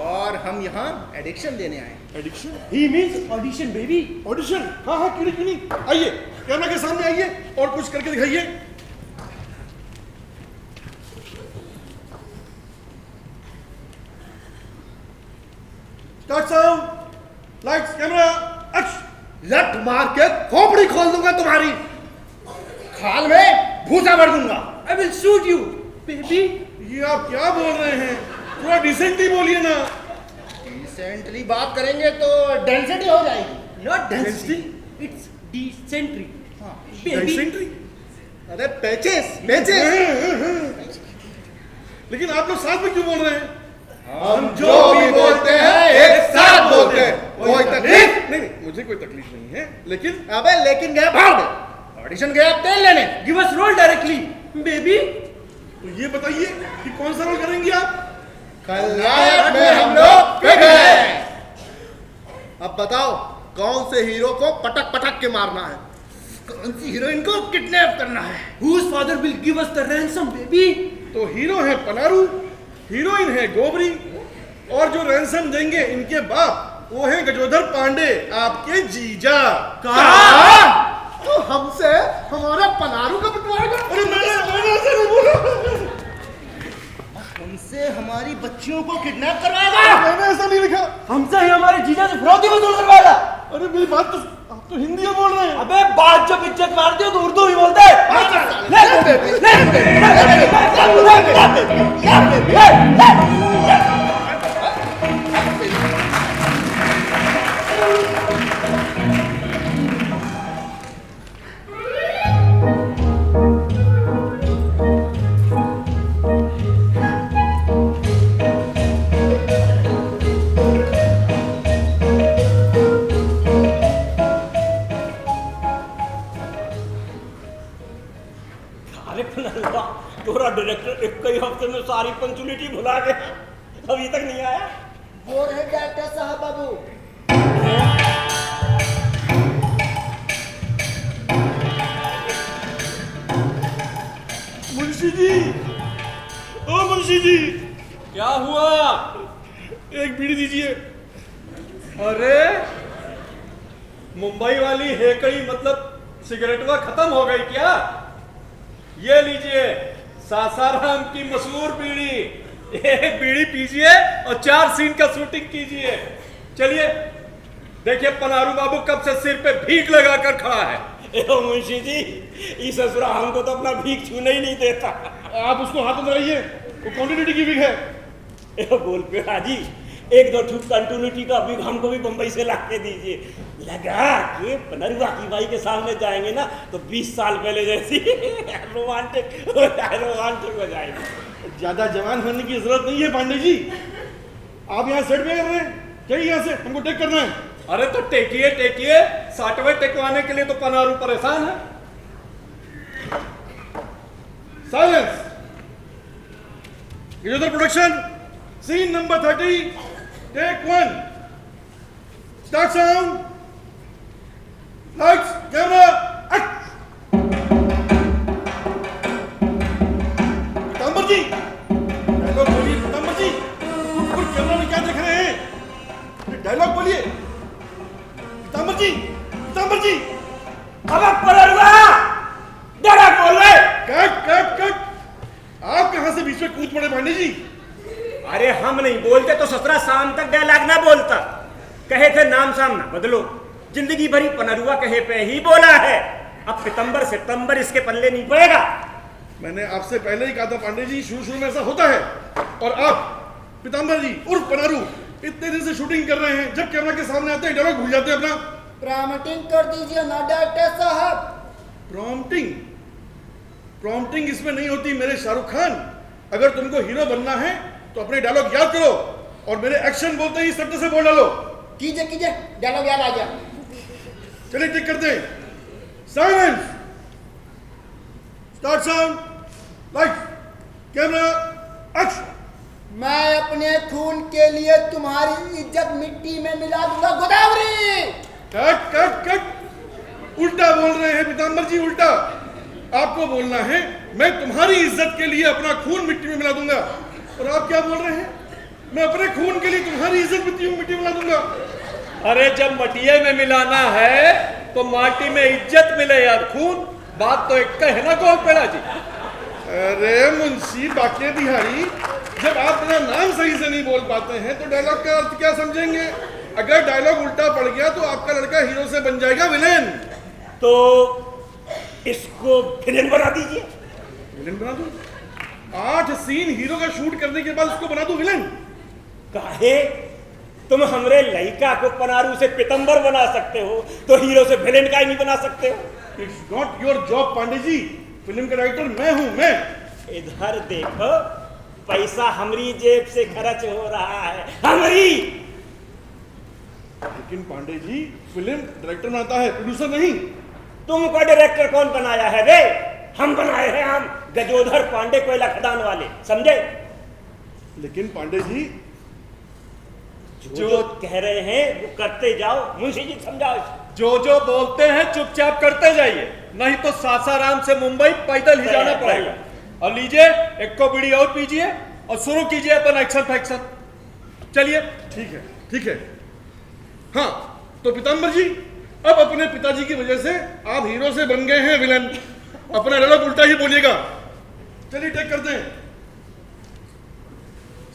[SPEAKER 3] और हम यहाँ एडिक्शन देने आए।
[SPEAKER 4] एडिक्शन?
[SPEAKER 5] ही मींस ऑडिशन बेबी।
[SPEAKER 4] ऑडिशन? हाँ हाँ, क्यों नहीं। आइए कैमरा के सामने आइए और कुछ करके दिखाइए। Start sound, lights, camera, action.
[SPEAKER 3] लट मार के खोपड़ी खोल दूंगा तुम्हारी, खाल में भूसा भर दूंगा।
[SPEAKER 5] I will shoot you baby.
[SPEAKER 4] ये आप क्या बोल रहे हैं? थोड़ा डिसेंटली बोलिए ना।
[SPEAKER 3] डिसेंटली बात करेंगे तो डेंसिटी हो जाएगी।
[SPEAKER 5] Not density, it's dysentery baby.
[SPEAKER 4] Dysentery?
[SPEAKER 11] अरे पेचेस पेचेस।
[SPEAKER 4] लेकिन आप लोग साथ में क्यों बोल रहे हैं?
[SPEAKER 11] हम जो भी बोलते हैं एक साथ बोलते हैं। कोई तकलीफ
[SPEAKER 4] नहीं, मुझे कोई तकलीफ नहीं है, लेकिन
[SPEAKER 3] अबे लेकिन गया भाड़ में, ऑडिशन गया तेल लेने।
[SPEAKER 5] Give us role directly baby.
[SPEAKER 4] तो ये बताइए कि कौन सा रोल करेंगे आप?
[SPEAKER 11] खलनायक में हम लोग फिट हैं। अब बताओ कौन से हीरो को पटक पटक के मारना है?
[SPEAKER 3] कौन सी हीरोइन को किडनैप करना है?
[SPEAKER 5] Whose father will give us the ransom baby?
[SPEAKER 4] तो हीरो है पनारू, हीरोइन है गोबरी, और जो रैंसम देंगे इनके बाप वो है गजोधर पांडे, आपके जीजा।
[SPEAKER 11] तो हमसे हमारा पनारू का बंटवारा करो।
[SPEAKER 4] अरे मैंने ऐसा नहीं बोला।
[SPEAKER 3] हमसे हमारी बच्चियों को किडनैप करवाएगा।
[SPEAKER 4] मैंने ऐसा नहीं लिखा।
[SPEAKER 5] हमसे ही हमारे जीजा से फिरौती वसूल करवाएगा।
[SPEAKER 4] अरे मेरी बात तो, आप तो हिंदी में बोल रहे हैं।
[SPEAKER 5] अबे बात जब इज्जत मारते हो तो उर्दू भी बोलते हैं। तोरा डायरेक्टर एक कई हफ्ते में सारी पंचुलिटी भुला गया, अभी तक नहीं आया।
[SPEAKER 3] वो रहे डायरेक्टर साहब बाबू।
[SPEAKER 4] मुंशी जी, ओ मुंशी जी,
[SPEAKER 7] क्या हुआ?
[SPEAKER 4] एक बीड़ी दीजिए।
[SPEAKER 7] अरे मुंबई वाली हेकड़ी मतलब सिगरेटवा खत्म हो गई क्या? ये लीजिए सासाराम की मशहूर बीड़ी, एक बीड़ी पीजिए और 4 सीन का शूटिंग कीजिए। चलिए देखिए पनारू बाबू कब से सिर पे भीख लगाकर खड़ा है।
[SPEAKER 5] एहो मुंशी जी, इस ससुरा हमको तो अपना भीख छूने ही नहीं देता।
[SPEAKER 4] आप उसको हाथ में लगाइए, वो क्वांटिटी की भीख है।
[SPEAKER 5] एहो बोल पे हाजी, 1-2 कंटिन्यूटी का भीख हमको भी बंबई से ला के दीजिए। लगा के पनरुआ की बाई के सामने जाएंगे ना तो 20 साल पहले जैसी रोमांटिक हो जाएगी।
[SPEAKER 4] ज्यादा जवान होने की जरूरत नहीं है पांडे जी। आप यहाँ सेट में कर रहे हैं, जाइए यहाँ से, हमको टेक करना है।
[SPEAKER 7] अरे तो टेकिए टेकिए, साटवे टेकवाने के लिए तो पनारू परेशान है।
[SPEAKER 4] Silence. Gajodhar production, scene number 30, take 1। Start sound, lights, camera, act. Pitambar ji, dialogue बोलिए। पीताम्बर जी, कुछ कैमरा में क्या देख रहे हैं? डायलॉग बोलिए। पीताम्बर जी, पीताम्बर जी।
[SPEAKER 5] अब पनरुआ डायलॉग बोल रहे।
[SPEAKER 4] Cut cut cut. आप कहां से बीच में कूद पड़े पांडे जी?
[SPEAKER 5] अरे हम नहीं बोलते तो ससुरा शाम तक डायलॉग ना बोलता। कहे थे नाम साम ना बदलो, जिंदगी भरी पनरुआ कहे पे ही बोला है। अब सितंबर सितंबर इसके पल्ले नहीं पड़ेगा।
[SPEAKER 4] मैंने आपसे पहले ही कहा था पांडे जी, शुरू में ऐसा होता है। और आप पीताम्बर जी उर्फ पनारू इतने दिन से शूटिंग कर रहे हैं, जब कैमरा के सामने आते हैं डायलॉग भूल जाते हैं अपना।
[SPEAKER 3] प्रॉम्प्टिंग कर दीजिए ना डायरेक्टर साहब।
[SPEAKER 4] प्रॉम्प्टिंग? प्रॉम्प्टिंग इसमें नहीं होती मेरे शाहरुख खान। अगर तुमको हीरो बनना है तो अपने डायलॉग याद करो और मेरे एक्शन बोलते ही सत्य से बोल डालो।
[SPEAKER 3] कीजिए कीजिए, डायलॉग याद आ गया।
[SPEAKER 4] चलिए टिक करते हैं। Silence, start sound, light, camera, action.
[SPEAKER 3] मैं अपने खून के लिए तुम्हारी इज्जत मिट्टी में मिला दूंगा गोदावरी।
[SPEAKER 4] कट कट कट, उल्टा बोल रहे हैं पीताम्बर जी, उल्टा। आपको बोलना है मैं तुम्हारी इज्जत के लिए अपना खून मिट्टी में मिला दूंगा, और आप क्या बोल रहे हैं मैं अपने खून के लिए तुम्हारी इज्जत मिट्टी में मिला दूंगा।
[SPEAKER 7] अरे जब मटिये में मिलाना है तो माटी में इज्जत मिले यार, खून बात तो एक है ना गोल पेड़ा जी।
[SPEAKER 4] अरे मुंशी बाके बिहारी, जब आप मेरा नाम सही से नहीं बोल पाते हैं तो डायलॉग का अर्थ क्या समझेंगे? अगर डायलॉग उल्टा पड़ गया तो आपका लड़का हीरो से बन जाएगा विलेन।
[SPEAKER 5] तो इसको विलेन बना दीजिए।
[SPEAKER 4] विलेन बना दूं? 8 सीन हीरो का शूट करने के बाद उसको बना दूं विलेन?
[SPEAKER 5] काहे? तुम हमरे लड़का को पनारू से पितंबर बना सकते हो, तो हीरो से विलेन का ही नहीं बना सकते हो?
[SPEAKER 4] It's not your job Pandey ji, film का डायरेक्टर मैं हूं, मैं।
[SPEAKER 5] इधर देखो, पैसा हमारी जेब से खर्च हो रहा है, हमारी।
[SPEAKER 4] लेकिन पांडे जी फिल्म डायरेक्टर बनाता है, प्रोड्यूसर नहीं।
[SPEAKER 5] तुमको डायरेक्टर कौन बनाया है रे? हम बनाए हैं, हम गजोधर पांडे कोयला खदान वाले, समझे?
[SPEAKER 4] लेकिन पांडे जी
[SPEAKER 5] जो कह रहे हैं वो करते जाओ। मुंशी जी समझाओ।
[SPEAKER 7] जो बोलते हैं चुपचाप करते जाइए, नहीं तो सासाराम से मुंबई पैदल ही जाना पड़ेगा। और लीजिए एक को बीड़ी और पीजिए और शुरू कीजिए अपन एक्शन फैक्शन। चलिए।
[SPEAKER 4] ठीक है, ठीक है। हाँ तो पीताम्बर जी, अब अपने पिताजी की वजह से आप हीरो से बन गए हैं विलन। अपना डायलॉग उल्टा ही बोलिएगा। चलिए टेक करते हैं।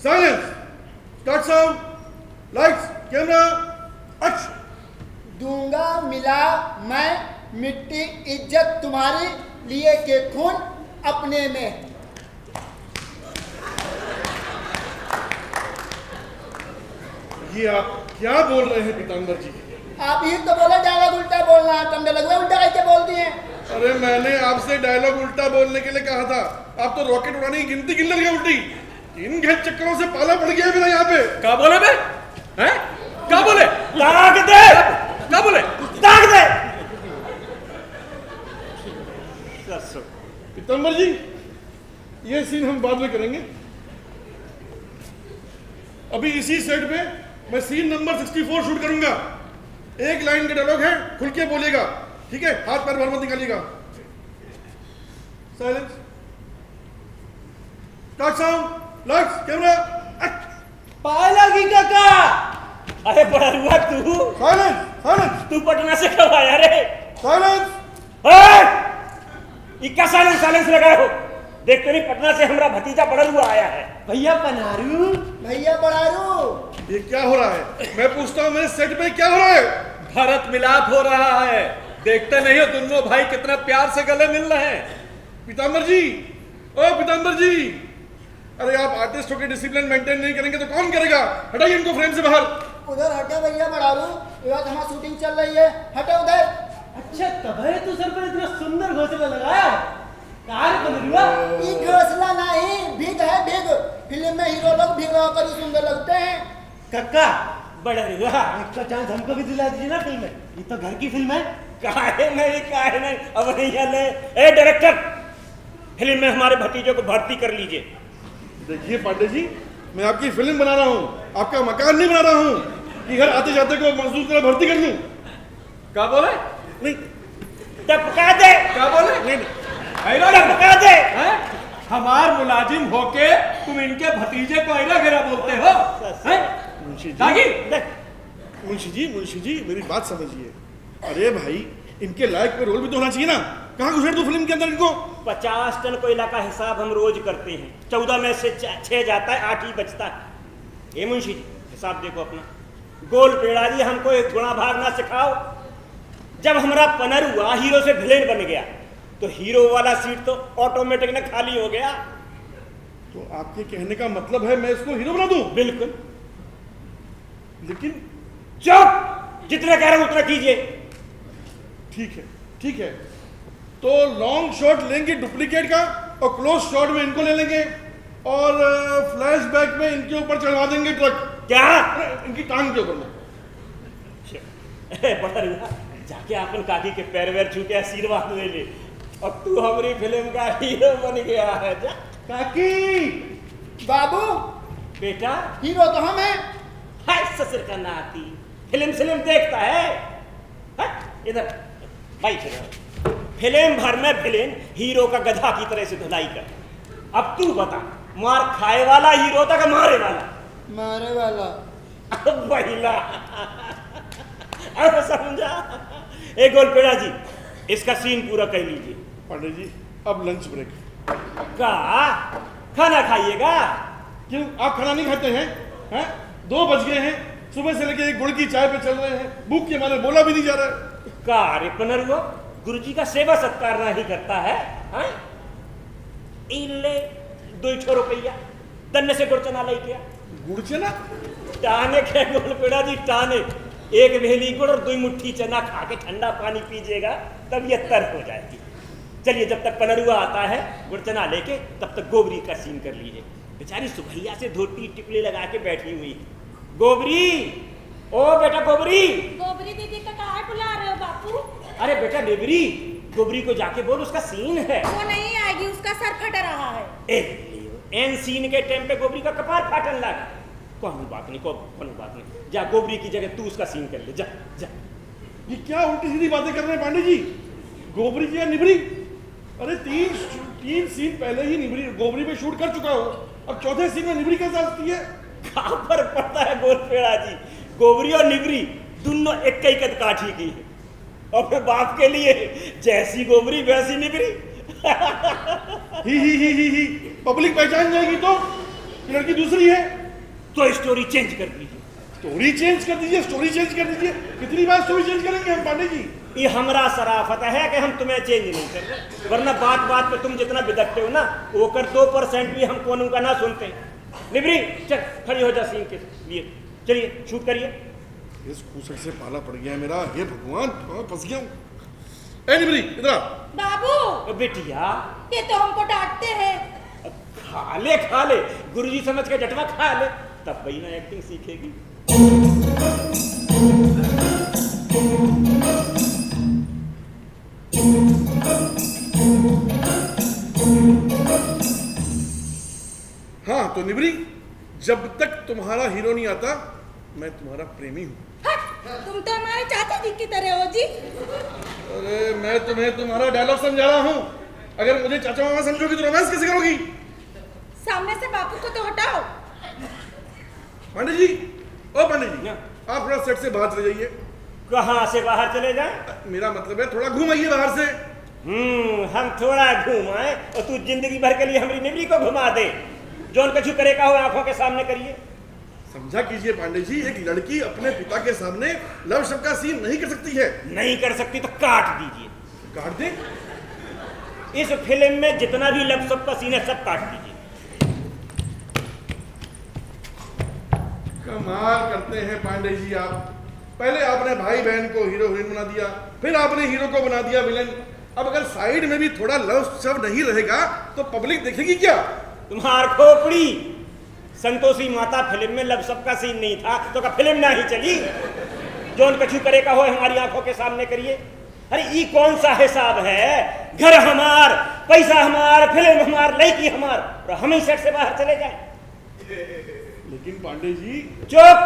[SPEAKER 4] Silence, start sound, lights, camera, action.
[SPEAKER 3] दूंगा मिला मैं मिट्टी इज्जत तुम्हारी, लिए के खून अपने में।
[SPEAKER 4] ये आप क्या बोल रहे हैं पीताम्बर जी?
[SPEAKER 3] आप ही तो बोले डायलॉग उल्टा बोलना है, तुमने लगवा उल्टा कैसे बोलती हैं?
[SPEAKER 4] अरे मैंने आपसे डायलॉग उल्टा बोलने के लिए कहा था, आप तो रॉकेट उड़ाने की गिनती गिनने लगे उल्टी। इन घट चक्करों से पाला पड़ गया मेरा यहाँ पे।
[SPEAKER 7] क्या बोले बे? हैं? क्या बोले?
[SPEAKER 5] ताक दे।
[SPEAKER 7] क्या बोले?
[SPEAKER 5] ताक दे।
[SPEAKER 4] पीताम्बर जी ये सीन हम बाद में करेंगे। अभी इसी सेट पे मैं सीन नंबर 64 शूट करूंगा। एक लाइन का डायलॉग है, खुल के बोलिएगा, ठीक है? हाथ पैर बाहर मत निकालिएगा। Silence, start sound, lights, camera, act.
[SPEAKER 5] पाला की काका। अरे बड़ा रुआ तू।
[SPEAKER 4] साइलेंस, साइलेंस,
[SPEAKER 5] तू पटना से कब आया रे?
[SPEAKER 4] साइलेंस।
[SPEAKER 5] इक्का साइलेंस लगाए हो? देखते नहीं पटना से हमारा भतीजा बड़ा हुआ आया है।
[SPEAKER 3] भैया पनारू, भैया पनारू।
[SPEAKER 4] ये क्या हो रहा है? मैं पूछता हूँ मेरे सेट पे क्या हो रहा है?
[SPEAKER 7] भारत मिलाप हो रहा है। देखते नहीं हो दोनों भाई कितना प्यार से गले मिल रहे हैं।
[SPEAKER 4] पीताम्बर जी, ओ पीताम्बर जी, अरे आप आर्टिस्ट होकर डिसिप्लिन मेंटेन नहीं करेंगे तो कौन करेगा? हटाइए इनको फ्रेम से बाहर।
[SPEAKER 3] उधर हटे भैया पनारू, ये बात हमारी शूटिंग चल रही है, हटे उधर।
[SPEAKER 12] अच्छा तब है तू सर पर इतना सुंदर घोंसला लगाया। कार पनरुआ?
[SPEAKER 3] ये घोंसला नहीं, भीग है भीग। फिल्म में हीरो लोग भीग होकर ही सुंदर लगते हैं।
[SPEAKER 12] कक्का
[SPEAKER 5] बड़ा रुआ,
[SPEAKER 12] इसका चांस हमको भी दिला दीजिए ना फिल्म में, ये तो घर की फिल्म है।
[SPEAKER 5] काहे नहीं, अब नहीं ले। ए डायरेक्टर, फिल्म में हमारे भतीजों को भर्ती कर लीजिए।
[SPEAKER 4] देखिए पांडे जी, मैं आपकी फिल्म बना रहा हूँ, आपका मकान नहीं बना रहा हूँ कि घर आते जाते को मजदूर तरह भर्ती कर लूँ।
[SPEAKER 7] क्या बोले?
[SPEAKER 4] नहीं,
[SPEAKER 5] टपका दे।
[SPEAKER 7] क्या बोले?
[SPEAKER 4] नहीं,
[SPEAKER 5] टपका दे।
[SPEAKER 7] हमार मुलाजिम होके तुम इनके भतीजे को ऐरा घेरा बोलते हो?
[SPEAKER 4] मुंशी जी मेरी बात समझिए। अरे भाई, इनके लायक पे रोल भी तो होना चाहिए ना। कहाँ घुसेड़ दो फिल्म के अंदर इनको?
[SPEAKER 5] 50 टन कोयला का हिसाब हम रोज करते हैं, 14 में से 6 जाता है, 8 ही बचता है। ये मुंशी जी हिसाब देखो अपना। गोल पेड़ा जी, हमको एक गुणा भाग ना सिखाओ। जब हमारा पनरुआ हीरो से विलेन बन गया तो हीरो वाला सीट तो ऑटोमेटिक ना खाली हो गया।
[SPEAKER 4] तो आपके कहने का मतलब है मैं इसको हीरो बना दूं?
[SPEAKER 5] बिल्कुल।
[SPEAKER 4] लेकिन
[SPEAKER 5] चुप, जितना कह रहा हूं उतना कीजिए।
[SPEAKER 4] ठीक है। तो लॉन्ग शॉट लेंगे डुप्लीकेट का और क्लोज शॉट में इनको ले लेंगे और फ्लैशबैक में इनके ऊपर चढ़वा देंगे ट्रक।
[SPEAKER 5] क्या?
[SPEAKER 4] इनकी टांग के ऊपर में।
[SPEAKER 5] बड़ा रुआ, जाके अपन काकी के पैर वैर छू के आशीर्वाद ले ले। और तू हमारी फिल्म का हीरो बन गया है। जा
[SPEAKER 12] काकी।
[SPEAKER 3] बाबू,
[SPEAKER 5] बेटा
[SPEAKER 3] हीरो तो हम हैं।
[SPEAKER 5] हाय ससुर का नाती, फिल्म देखता है? इधर भाई फिल्म भर में फिल्म हीरो का गधा की तरह से धुलाई कर। अब तू बता, मार खाए वाला हीरो था कि मारे वाला?
[SPEAKER 3] मारे वाला।
[SPEAKER 5] अब महिला अब समझा। एक गोलपेड़ा जी, इसका सीन पूरा कर लीजिए।
[SPEAKER 4] पांडे जी अब लंच ब्रेक।
[SPEAKER 5] का खाना खाइएगा?
[SPEAKER 4] क्यों आप खाना नहीं खाते हैं? 2 बज गए हैं, सुबह से लेके एक गुड़ की चाय पे चल रहे हैं, भूख के मारे बोला भी नहीं जा रहा है।
[SPEAKER 5] का रे पनरुआ, गुरुजी का सेवा सत्कार नहीं करता है? इले 2 रुपया दन्ने से गुड़चना ले गया।
[SPEAKER 4] गुड़चना?
[SPEAKER 5] टाने के गोलपेड़ा जी, टाने। एक वेली गुड़ और 2 मुट्ठी चना खा के ठंडा पानी पीजिएगा, तबीयत तर हो जाएगी। चलिए, जब तक पनरुआ आता है गुड़चना लेके, तब तक गोबरी का सीन कर लीजिए। बेचारी सुभैया से धोती टिकली लगा के बैठी हुई। गोबरी, ओ बेटा गोबरी।
[SPEAKER 6] गोबरी दीदी का कहाँ बुला रहे हो बापू?
[SPEAKER 5] अरे बेटा निबरी, गोबरी को जाके बोल उसका सीन है।
[SPEAKER 6] वो नहीं आएगी, उसका सर फट रहा है।
[SPEAKER 5] एन सीन के टाइम पे गोबरी का कपार फाटन लगा। कोई बात नहीं, जा गोबरी की जगह तू उसका सीन कर ले, जा जा।
[SPEAKER 4] ये क्या उल्टी सीधी बातें कर रहे हैं पांडे जी? गोबरी की या निबरी? अरे तीन सीन पहले ही निबरी गोबरी में शूट कर चुका हो, अब चौथे सीन में निबरी कैसे आती है?
[SPEAKER 5] कहाँ फर्क पड़ता है गोलपेड़ा जी? गोबरी और निबरी दोनों एक ही कद काठी की है, और फिर बाप के लिए जैसी गोबरी वैसी निबरी।
[SPEAKER 4] ही पब्लिक पहचान जाएगी तो लड़की दूसरी है,
[SPEAKER 5] तो स्टोरी चेंज कर दीजिए।
[SPEAKER 4] स्टोरी चेंज कर दीजिए। कितनी बार स्टोरी चेंज करेंगे हम पांडे जी?
[SPEAKER 5] ये हमारा सराफत है कि हम तुम्हें चेंज नहीं कर रहे, वरना बात पे तुम जितना बिदकते हो ना, वो कर 2% भी हम कोनों का ना सुनते। निबरी चल, खड़ी हो जा सीन के लिए। चलिए शूट करिए।
[SPEAKER 4] इस खूसट से पाला पड़ गया मेरा, हे भगवान, कहाँ फंस गया हूँ। ए निबरी इधर आ।
[SPEAKER 6] बाबू
[SPEAKER 5] बेटिया,
[SPEAKER 6] ये तो हमको डांटते हैं।
[SPEAKER 5] खा ले, गुरुजी समझ के जटवा खा ले, तब वही ना एक्टिंग सीखेगी।
[SPEAKER 4] हाँ तो निबरी, जब तक तुम्हारा हीरो नहीं आता, मैं तुम्हारा प्रेमी हूँ।
[SPEAKER 6] तुम तो हमारे चाचा जी की तरह हो जी।
[SPEAKER 4] अरे मैं तुम्हें तुम्हारा डायलॉग समझा रहा हूँ। अगर मुझे चाचा मामा समझोगी तो रोमांस कैसे करोगी?
[SPEAKER 6] सामने से बापू को तो हटाओ।
[SPEAKER 4] पांडे जी, ओ पांडे जी, आप थोड़ा सेट से बाहर चले जाइए।
[SPEAKER 5] कहाँ से बाहर चले जाए?
[SPEAKER 4] मेरा मतलब है थोड़ा घूम आइए बाहर से।
[SPEAKER 5] हम थोड़ा घूम आए और तू जिंदगी भर के लिए हमारी निबरी को घुमा दे। जोन कछु करेगा हो आंखों के सामने करिए।
[SPEAKER 4] समझा कीजिए पांडे जी, एक लड़की अपने पिता के सामने लव शब्द का सीन नहीं कर सकती है।
[SPEAKER 5] नहीं कर सकती तो काट दीजिए।
[SPEAKER 4] काट दे?
[SPEAKER 5] इस फिल्म में जितना भी लव शब्द का सीन है सब काट दीजिए।
[SPEAKER 4] कमाल करते हैं पांडे जी आप। पहले आपने भाई बहन को हीरो हीरोइन बना दिया, फिर आपने हीरो को बना दिया विलन। अब अगर साइड में भी थोड़ा लव शब्द नहीं रहेगा तो पब्लिक देखेगी क्या?
[SPEAKER 5] तुम्हार खोपड़ी, संतोषी माता फिल्म में लव शब्द का सीन नहीं था तो क्या फिल्म ना ही चली? जोन कछु करेगा हो हमारी आंखों के सामने करिए। अरे ये कौन सा हिसाब है? घर हमार, पैसा हमार, फिल्म हमार, लड़की हमार, और हम ही सेट से बाहर चले जाए।
[SPEAKER 4] लेकिन पांडे जी।
[SPEAKER 5] चुप,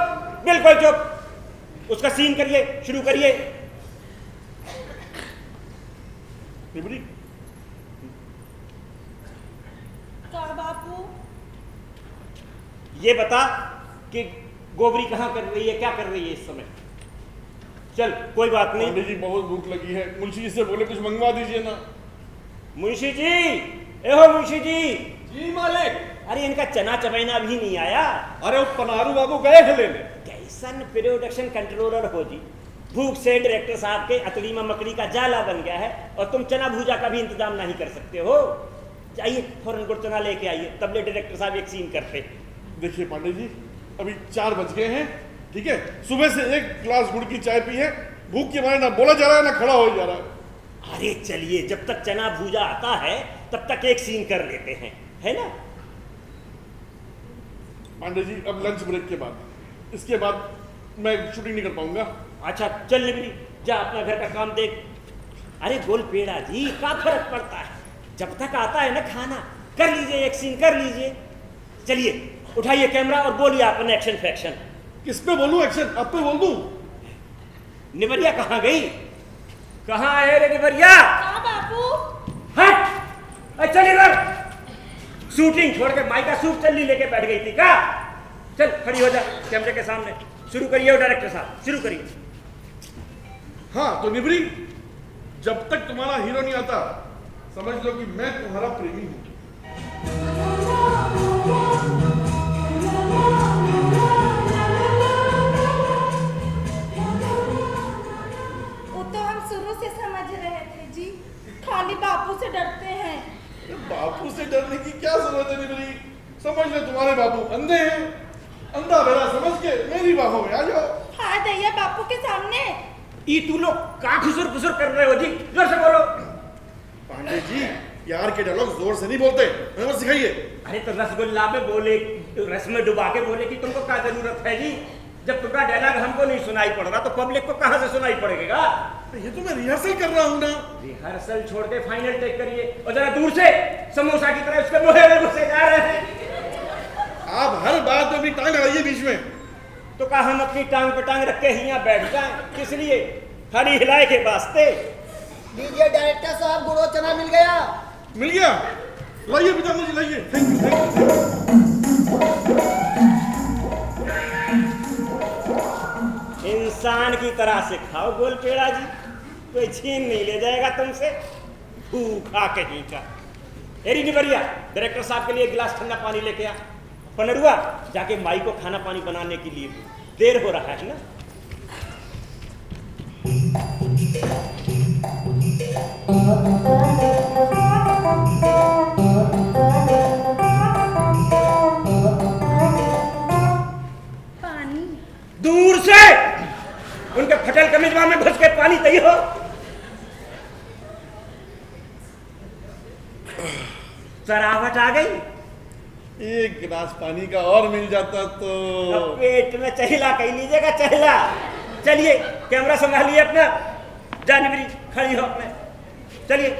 [SPEAKER 5] बिल्कुल चुप। उसका सीन करिए, शुरू करिए।
[SPEAKER 4] निबरी,
[SPEAKER 6] क्या बापू?
[SPEAKER 5] ये बता कि गोबरी कहाँ कर रही है, क्या कर रही है इस समय? चल कोई बात नहीं।
[SPEAKER 4] पांडे जी बहुत भूख लगी है, मुंशी जी से बोले कुछ मंगवा दीजिए ना।
[SPEAKER 5] मुंशी जी, एहो मुंशी जी।
[SPEAKER 7] जी मालिक।
[SPEAKER 5] अरे इनका चना चबैना भी नहीं आया।
[SPEAKER 7] अरे वो पनारू बाबू गए हैं लेने।
[SPEAKER 5] कैसन प्रोडक्शन कंट्रोलर हो जी, भूख से डायरेक्टर साहब के अतड़ी में मकड़ी का जाला बन गया है और तुम चना भूजा का भी इंतजाम नहीं कर सकते हो। जाइए फौरन गुड़ चना लेके आइए, तबले डायरेक्टर साहब एक सीन करते।
[SPEAKER 4] देखिए पांडे जी, अभी 4 बज गए हैं, ठीक है? सुबह से 1 गिलास गुड़ की चाय पी है, भूख के मारे ना बोला जा रहा है ना खड़ा हो जा रहा है।
[SPEAKER 5] अरे चलिए, जब तक चना भूजा आता है तब तक एक सीन कर लेते हैं, है ना?
[SPEAKER 4] पांडे जी अब लंच ब्रेक के बाद, इसके बाद मैं शूटिंग नहीं कर पाऊंगा।
[SPEAKER 5] अच्छा चल निबरी, जा अपना घर का काम देख। अरे गोलपेड़ा जी, क्या फर्क पड़ता है? जब तक आता है ना खाना, कर लीजिए, एक सीन कर लीजिए। चलिए उठाइए कैमरा और बोलिए अपन एक्शन फैक्शन।
[SPEAKER 4] किस पे बोलूं एक्शन? अब पे बोल दूं?
[SPEAKER 5] निबरिया कहाँ गई? कहाँ है रे निबरिया?
[SPEAKER 6] हाँ बापू।
[SPEAKER 5] हट, चल इधर। शूटिंग छोड़ के माई का सूट चल्ली लेके बैठ गई थी क्या? चल खड़ी हो जा कैमरे के सामने। शुरू करिए डायरेक्टर साहब, शुरू करिए।
[SPEAKER 4] हाँ तो निबरी, जब तक तुम्हारा हीरो नहीं आता समझ लो कि मैं तुम्हारा प्रेमी हूं।
[SPEAKER 6] वो तो हम शुरू से समझ रहे थे जी, खाली बापू से डरते हैं।
[SPEAKER 4] बापू से डरने की क्या जरूरत है निबरी? समझ लो तुम्हारे बापू अंधे हैं। अंधा बेरा समझ के मेरी बाहों में आ जाओ।
[SPEAKER 6] हाँ दैया बापू के सामने।
[SPEAKER 5] ई तू लोग का खुसुर खुसुर कर रहे हो जी? जोर से बोलो।
[SPEAKER 4] पांडे जी, यार के डायलॉग जोर से नहीं बोलते, हमें मत सिखाइए।
[SPEAKER 5] अरे तो रसगुल्ला में बोले, रस में डुबा के बोले कि तुमको क्या जरूरत है जी? जब तुम्हारा डायलॉग हमको नहीं सुनाई पड़ रहा तो पब्लिक को कहाँ से सुनाई पड़ेगा?
[SPEAKER 4] ये तो मैं रिहर्सल कर रहा हूँ ना।
[SPEAKER 5] रिहर्सल छोड़ के फाइनल टेक करिए और जरा दूर से समोसा की तरह उसके मुंह में घुसे जा रहे हैं।
[SPEAKER 4] आप हर बात में भी टांग लगाइए बीच में।
[SPEAKER 5] तो कहा हम अपनी टांग पे टांग रख के यहाँ बैठ जाए, किस लिए? खाली हिलाए के वास्ते।
[SPEAKER 3] लीजिए डायरेक्टर साहब, गुड़ो चना मिल गया।
[SPEAKER 4] मिल गया? लाइए पिता मुझे, लाइए। Thank you, thank you.
[SPEAKER 5] इंसान की तरह से खाओ गोल पेड़ा जी, कोई छीन नहीं ले जाएगा तुमसे। भूखा कहीं का। एरी निबरिया, डायरेक्टर साहब के लिए एक गिलास ठंडा पानी लेके आ। पनरुआ, जाके माई को खाना पानी बनाने के लिए देर हो रहा है ना।
[SPEAKER 6] पानी
[SPEAKER 5] दूर से उनके फटल कमीजवा में घुस के पानी तई हो। चरावट आ गई।
[SPEAKER 4] एक गिलास पानी का और मिल जाता तो।
[SPEAKER 5] पेट में चहला कहीं लीजिएगा, चहला। चलिए कैमरा संभालिए अपना। जानवरी खड़ी हो अपने। चलिए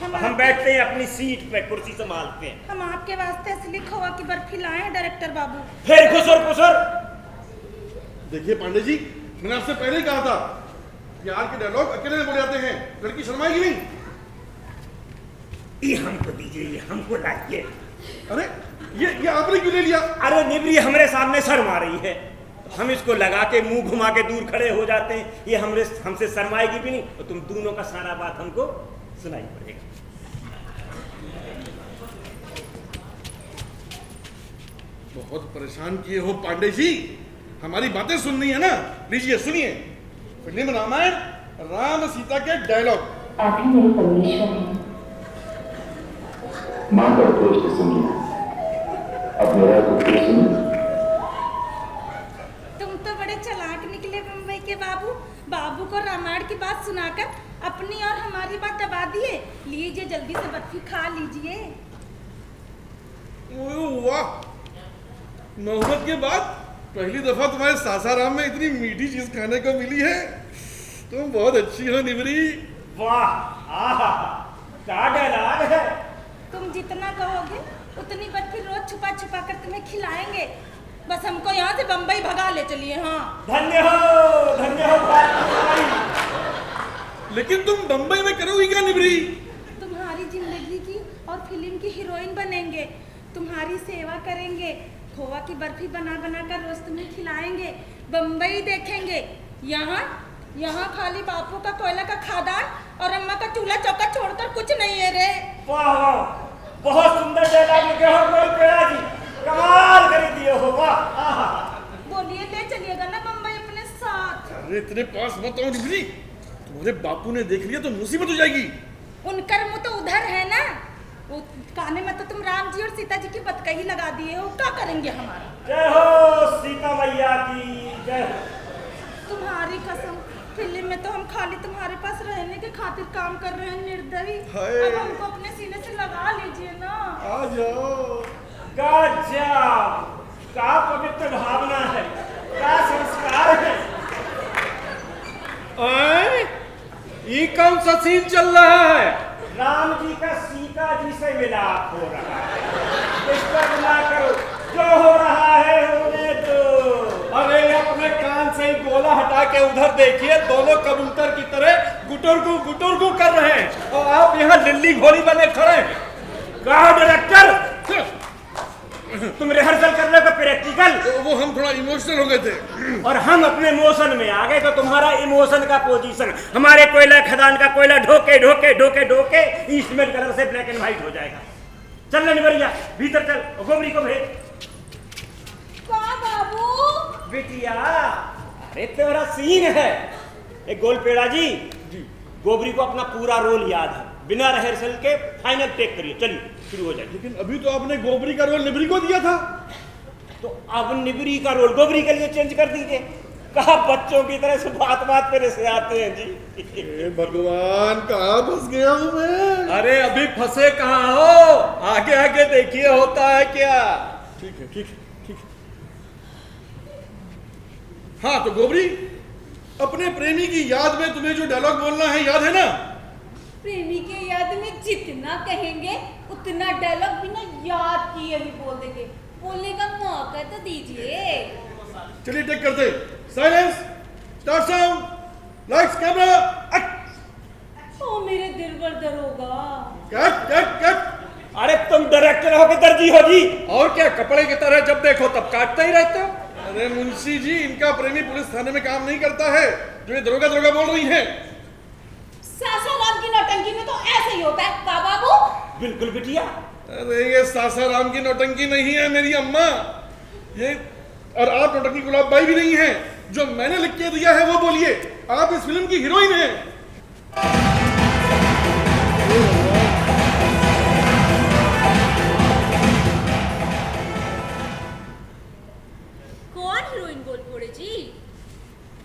[SPEAKER 5] हम बैठते हैं अपनी सीट पे, कुर्सी संभालते हैं।
[SPEAKER 6] हम आपके वास्ते असली खोआ की बर्फी लाए हैं डायरेक्टर बाबू।
[SPEAKER 5] फिर खुसुर खुसुर।
[SPEAKER 4] देखिए पांडे जी, मैंने आपसे पहले ही कहा था, यार के डायलॉग अकेले में बोले जाते हैं, लड़की शर्माएगी नहीं।
[SPEAKER 5] ये हमको दीजिए, ये हमको लाइए।
[SPEAKER 4] अरे ये आपने क्यों ले लिया?
[SPEAKER 5] अरे निबरी हमारे सामने शर्मा रही है, हम इसको लगा के मुंह घुमा के दूर खड़े हो जाते हैं। ये हमसे शर्माएगी भी नहीं तो तुम दोनों का सारा बात हमको सुनाई पड़ेगा।
[SPEAKER 4] बहुत परेशान किए हो पांडे जी, हमारी बातें सुननी है ना। लीजिए सुनिए, फिल्म रामायण राम सीता के डायलॉग।
[SPEAKER 13] आप ही मेरे परमेश्वर हैं। माँ का दोस्त सुनिए, अब मेरा दोस्त सुनिए।
[SPEAKER 6] तुम तो बड़े चालाक निकले मुंबई के बाबू। बाबू को रामायण की बात सुनाकर अपनी और हमारी बात दबा दिए। लीजिए जल्दी से बर्फी खा लीजिए।
[SPEAKER 4] वाह, मोहब्बत के बाद पहली दफा तुम्हारे सासाराम में इतनी मीठी चीज खाने को मिली है। तुम बहुत अच्छी हो निबरी।
[SPEAKER 5] वाह, क्या डायलॉग है।
[SPEAKER 6] तुम जितना कहोगे उतनी बर्फी रोज छुपा छुपा कर तुम्हें खिलाएंगे। बस हमको यहाँ से बम्बई भगा ले चलिए। हाँ
[SPEAKER 5] धन्य हो, धन्य हो।
[SPEAKER 4] लेकिन तुम बम्बई में करोगी क्या निबरी?
[SPEAKER 6] तुम्हारी जिंदगी की और फिल्म की हीरोइन बनेंगे, तुम्हारी सेवा करेंगे, खोवा की बर्फी बना बना कर रोज तुम्हें खिलाएंगे, बम्बई देखेंगे। यहाँ खाली बापू का कोयला का खादान और अम्मा का चूल्हा चौका छोड़कर कुछ नहीं है रे।
[SPEAKER 5] वाह वाह, बहुत सुंदर डायलॉग लिखे हो गोल पेड़ा जी, कमाल कर दिए हो। वाह,
[SPEAKER 6] बोलिए ले चलिएगा ना बम्बई अपने साथ।
[SPEAKER 4] अरे तेरे पास मत आओ निबरी, तुम्हारे बापू ने देख लिया तो मुसीबत हो जाएगी।
[SPEAKER 6] उनका मुंह तो उधर है ना, वो काने में तो तुम राम जी और सीता जी की बतकही लगा दिए हो। क्या करेंगे हमारा?
[SPEAKER 5] जय हो सीता मैया की जय हो।
[SPEAKER 6] तुम्हारी कसम, फिल्म में तो हम खाली तुम्हारे पास रहने के खातिर काम कर रहे हैं निर्दयी।
[SPEAKER 4] हाय।
[SPEAKER 6] अब हमको अपने सीने से लगा लीजिए ना।
[SPEAKER 4] आ जाओ।
[SPEAKER 5] गजब, क्या पवित्र भावना है, क्या संस्कार है।
[SPEAKER 7] ये कौन सा सीन चल रहा है?
[SPEAKER 5] राम जी का सीता जी से मिलाप हो रहा है। डिस्टर्ब ना करो, जो हो रहा है होने तो।
[SPEAKER 7] अरे अपने कान से ही गोला हटा के उधर देखिए, दोनों कबूतर की तरह गुटुरगु कर रहे हैं और आप यहाँ लिल्ली घोड़ी बने खड़े हैं।
[SPEAKER 5] कहा डायरेक्टर, तुम रिहर्सल कर रहे हो प्रैक्टिकल?
[SPEAKER 4] वो हम थोड़ा इमोशनल हो गए थे
[SPEAKER 5] और हम अपने इमोशन में आ गए, तो तुम्हारा इमोशन का पोजीशन हमारे कोयला खदान का कोयला ढोके ढोके ढोके ढोके ईस्टमेन कलर से ब्लैक एंड व्हाइट हो जाएगा। चल ले निबरिया, भीतर चल, गोबरी को भेज।
[SPEAKER 9] बाबू
[SPEAKER 5] बिटिया, अरे तेरा सीन है। एक गोलपेड़ा जी, गोबरी को अपना पूरा रोल याद है, बिना रिहर्सल के फाइनल टेक करिए। चलिए शुरू हो जाए।
[SPEAKER 4] लेकिन अभी तो आपने गोबरी का रोल निबरी को दिया था।
[SPEAKER 5] तो अब निबरी का रोल गोबरी के लिए चेंज कर दीजिए। कहा बच्चों की तरह से बात बात पे से आते हैं जी।
[SPEAKER 4] भगवान, कहाँ फंस गया हूँ मैं?
[SPEAKER 7] अरे अभी फंसे कहाँ हो, आगे आगे देखिए होता है क्या।
[SPEAKER 4] ठीक है, ठीक है, ठीक है। हाँ तो गोबरी, अपने प्रेमी की याद में तुम्हें जो डायलॉग बोलना है याद है ना?
[SPEAKER 9] प्रेमी के याद में जितना कहेंगे उतना डायलॉग बिना याद किए ही बोल देंगे। बोलने का मौका तो दीजिए।
[SPEAKER 4] चलिए टेक करते। Silence, start sound, lights, camera, act.
[SPEAKER 9] ओ मेरे दिल पर दरोगा।
[SPEAKER 4] Cut cut cut.
[SPEAKER 5] अरे तुम डायरेक्टर हो कि दर्जी हो जी?
[SPEAKER 7] और क्या, कपड़े की तरह जब देखो तब काटते ही रहते हो।
[SPEAKER 4] अरे मुंशी जी, इनका प्रेमी पुलिस थाने में काम नहीं करता है जो ये दरोगा दरोगा बोल रही हैं।
[SPEAKER 9] सासाराम की नौटंकी में तो ऐसे ही होता है का बाबू?
[SPEAKER 5] बिल्कुल बिटिया।
[SPEAKER 4] अरे ये सासाराम की नौटंकी नहीं है मेरी अम्मा, ये और आप नौटंकी गुलाब बाई भी नहीं है। जो मैंने लिख के दिया है वो बोलिए। आप इस फिल्म की हीरोइन हैं।
[SPEAKER 6] कौन हीरोइन गोलपोड़े जी?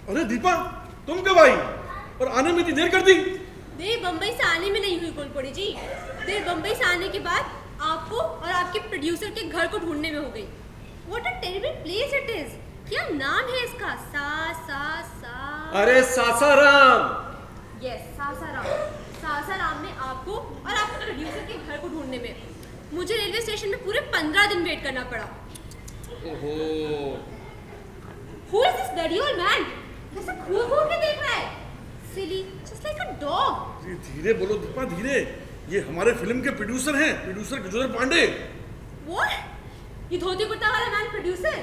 [SPEAKER 4] अरे दीपा, तुम कब आई और आने में इतनी देर कर दी?
[SPEAKER 6] देर बम्बई से आने में नहीं हुई गोलपोड़े जी, देर बम्बई से आने के बाद आपको और आपके प्रोड्यूसर के घर को ढूंढने में हो गई। What a terrible place it is! क्या नाम है इसका?
[SPEAKER 7] अरे सासाराम।
[SPEAKER 6] Yes, सासाराम। सासाराम में आपको और आपके प्रोड्यूसर के घर को ढूंढने में मुझे रेलवे स्टेशन में पूरे 15 दिन वेट करना पड़ा।
[SPEAKER 4] ओहो।
[SPEAKER 6] Who is this bloody old man? कैसे घूर घूर के देख रहा है? Silly, just like a dog.
[SPEAKER 4] धीरे बोलो दीपा, धीरे। ये हमारे फिल्म के प्रोड्यूसर हैं, प्रोड्यूसर गजोदर पांडे।
[SPEAKER 6] What? ये धोती कुर्ता वाला मैन प्रोड्यूसर?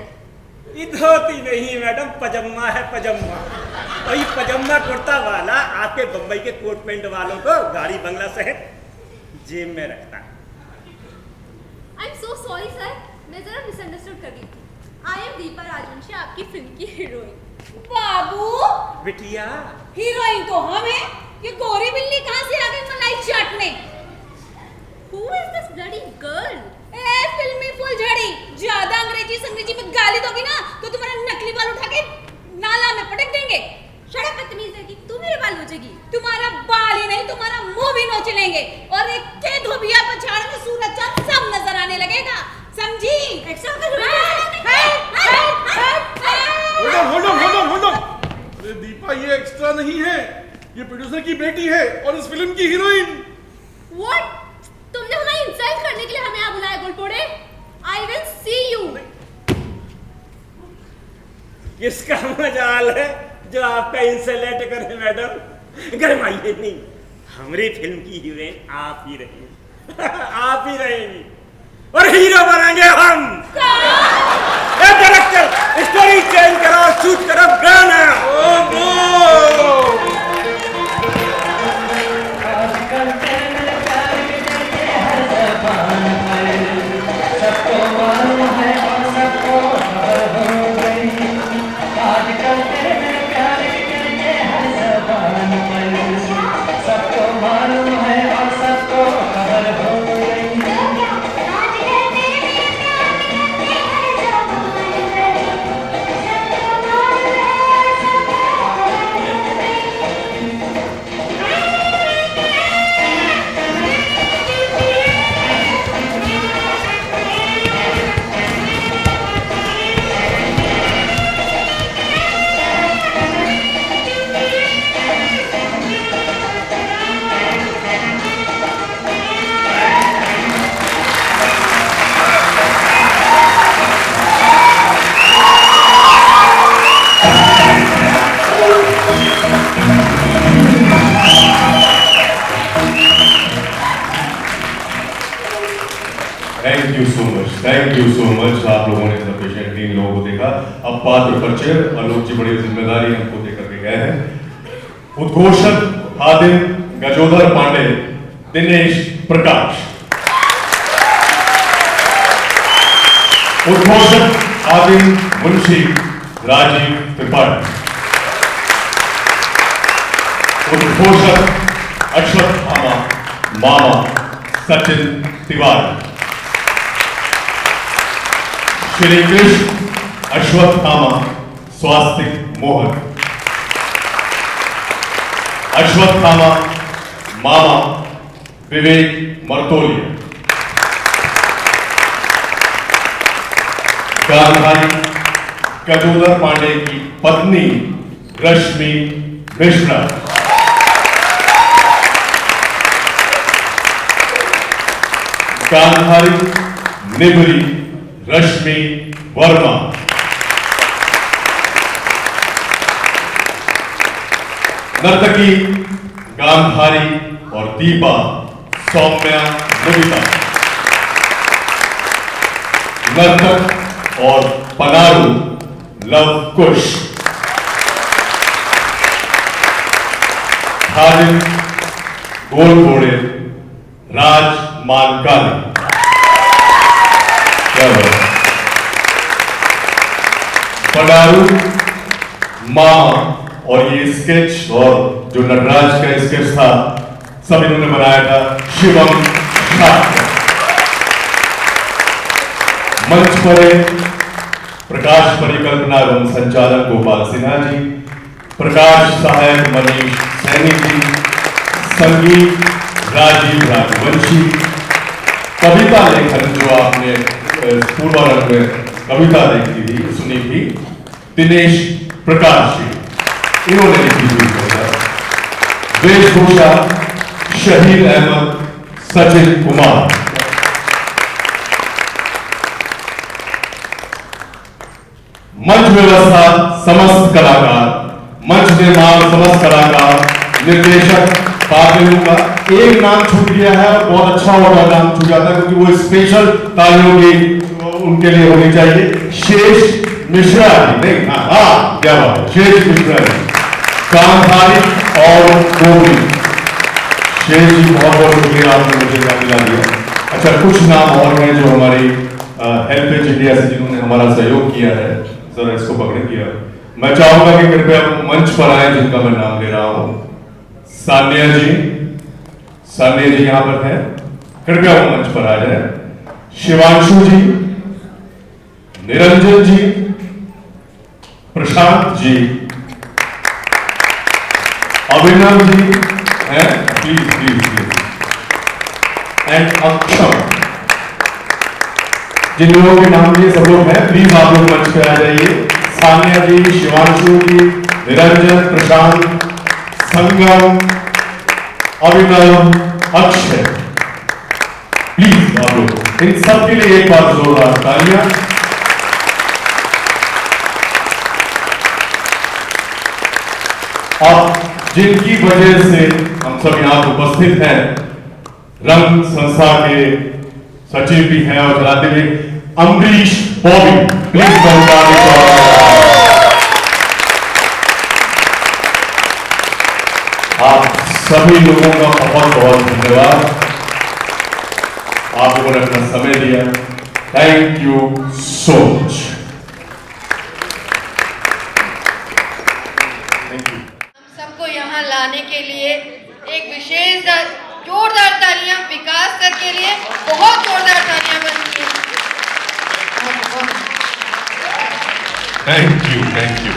[SPEAKER 5] ये धोती नहीं मैडम, पजामा है, पजामा। वही पजामा कुर्ता वाला आपके बम्बई के कोट पैंट वालों को गाड़ी बंगला सहित जेब में रखता है।
[SPEAKER 6] I'm so sorry sir, मैं जरा मिसअंडरस्टूड कर रही थी। I am दीपा राजवंशी, आपकी फिल्म की हीरोइन।
[SPEAKER 9] बाबू
[SPEAKER 5] बिटिया,
[SPEAKER 9] हीरोइन तो हम हैं, ये गोरी बिल्ली कहाँ से आ गई मलाई चाटने?
[SPEAKER 6] Who is this bloody girl?
[SPEAKER 9] ए फिल्मी फुलझड़ी, ज्यादा अंग्रेजी संग्रेजी में गाली दोगी ना तो तुम्हारा नकली बाल उठा के नाला में पटक देंगे।
[SPEAKER 6] शट अप बदतमीज लड़की, तू मेरे बाल नोचेगी?
[SPEAKER 9] तुम्हारा बाल ही नहीं, तुम्हारा मुंह भी नोच लेंगे और एक के धोबिया पछाड़ में सूरज चांद सब नजर आने लगेगा, समझी?
[SPEAKER 6] एक्स्ट्रा कर
[SPEAKER 4] होल्ड ऑन। अरे दीपा, ये एक्स्ट्रा नहीं है, ये प्रोड्यूसर की बेटी है और इस फिल्म की हीरोइन।
[SPEAKER 6] What? तुमने हमें इंसल्ट करने के लिए हमें यहाँ बुलाया गोलपोड़े? I will see you.
[SPEAKER 5] किसका मजाल है जो आपका इंसल्ट करे मैडम? गरमाइए नहीं, हमारी फिल्म की हीरोइन आप ही रहेंगी। आप ही रहेंगी और हीरो बनेंगे हम। डायरेक्टर, स्टोरी चेंज करो, शूट करो गाना।
[SPEAKER 14] सबको
[SPEAKER 2] थैंक यू सो मच। आप लोगों ने सफिशिएंट 3 लोगों को देखा। अब पात्र परिचय। आलोक जी बड़ी जिम्मेदारी हमको देकर के गए हैं। उद्घोषक हादिम गजोधर पांडे, दिनेश प्रकाश। उद्घोषक हादिम मुंशी राजीव त्रिपाठी। उद्घोषक अश्वत्थामा मामा सचिन तिवारी। श्री कृष्ण अश्वत्थामा स्वास्तिक मोहन। अश्वत्थामा मामा विवेक मर्तोलिया। गांधारी गजोधर पांडे की पत्नी रश्मि मिश्रा। गांधारी निबरी रश्मि वर्मा। नर्तकी गांधारी और दीपा सौम्या मुदिता। नर्तक और पनारू लव कुश। हाजिर गोल घोड़े राज मानकानी। क्या बात। पनारू मामा और ये स्केच और जो नटराज का स्केच था सब इन्होंने बनाया था शिवम शाह। मंच पर प्रकाश परिकल्पना एवं संचालन गोपाल सिन्हा जी, प्रकाश सहायक मनीष सैनी जी, संगीत राजीव राजवंशी, कविता लेखन जो आपने पूर्वारंभ में कविता देखी थी सुनी थी दिनेश प्रकाश जी, इन्होंने लिखी हुई कविता। वेशभूषा शहीद अहमद सचिन कुमार। मंच व्यवस्था समस्त कलाकार, मंच निर्माण समस्त कलाकार, निर्देशक पात्रों का एक नाम छूट गया है और बहुत अच्छा होगा नाम छूट जाता है क्योंकि वो स्पेशल तालियों की उनके लिए होनी चाहिए। शेष मिश्रा जी, नहीं हाँ क्या बात है, शेष मिश्रा जी, गांधारी और गोपी। शेष जी बहुत बहुत शुक्रिया, आपने मुझे क्या दिला दिया। अच्छा कुछ नाम और हैं जो हमारी हेल्पेज इंडिया से जिन्होंने हमारा सहयोग किया है, जरा इसको पकड़े किया। मैं चाहूंगा कि कृपया मंच पर आए जिनका मैं नाम ले रहा हूं। सान्या जी यहां पर हैं, कृपया वो मंच पर आ जाए। शिवांशु जी, निरंजन जी, प्रशांत जी, अभिनव जी हैं, प्लीज एंड अक्षम। जिन लोगों के नाम लिए सब लोग हैं, प्लीज आप लोग मंच पे आ जाइए। सान्या जी, शिवांशु जी, निरंजन, प्रशांत, संगम, अभिनव, अक्षय, प्लीज आप लोग इन सब के लिए एक बार जोरदार तालियां। अब जिनकी वजह से हम सब यहां उपस्थित हैं, रंग संस्था के सचिव भी हैं और चलाते हुए अमरीश बॉबी, प्लीज आप सभी लोगों का बहुत बहुत धन्यवाद। आप लोगों ने अपना समय दिया, थैंक यू सो मच।
[SPEAKER 8] सबको यहाँ लाने के लिए एक विशेष जोरदार तालियां विकास सर के लिए, बहुत जोरदार तालियां बनती हैं।
[SPEAKER 2] Thank you.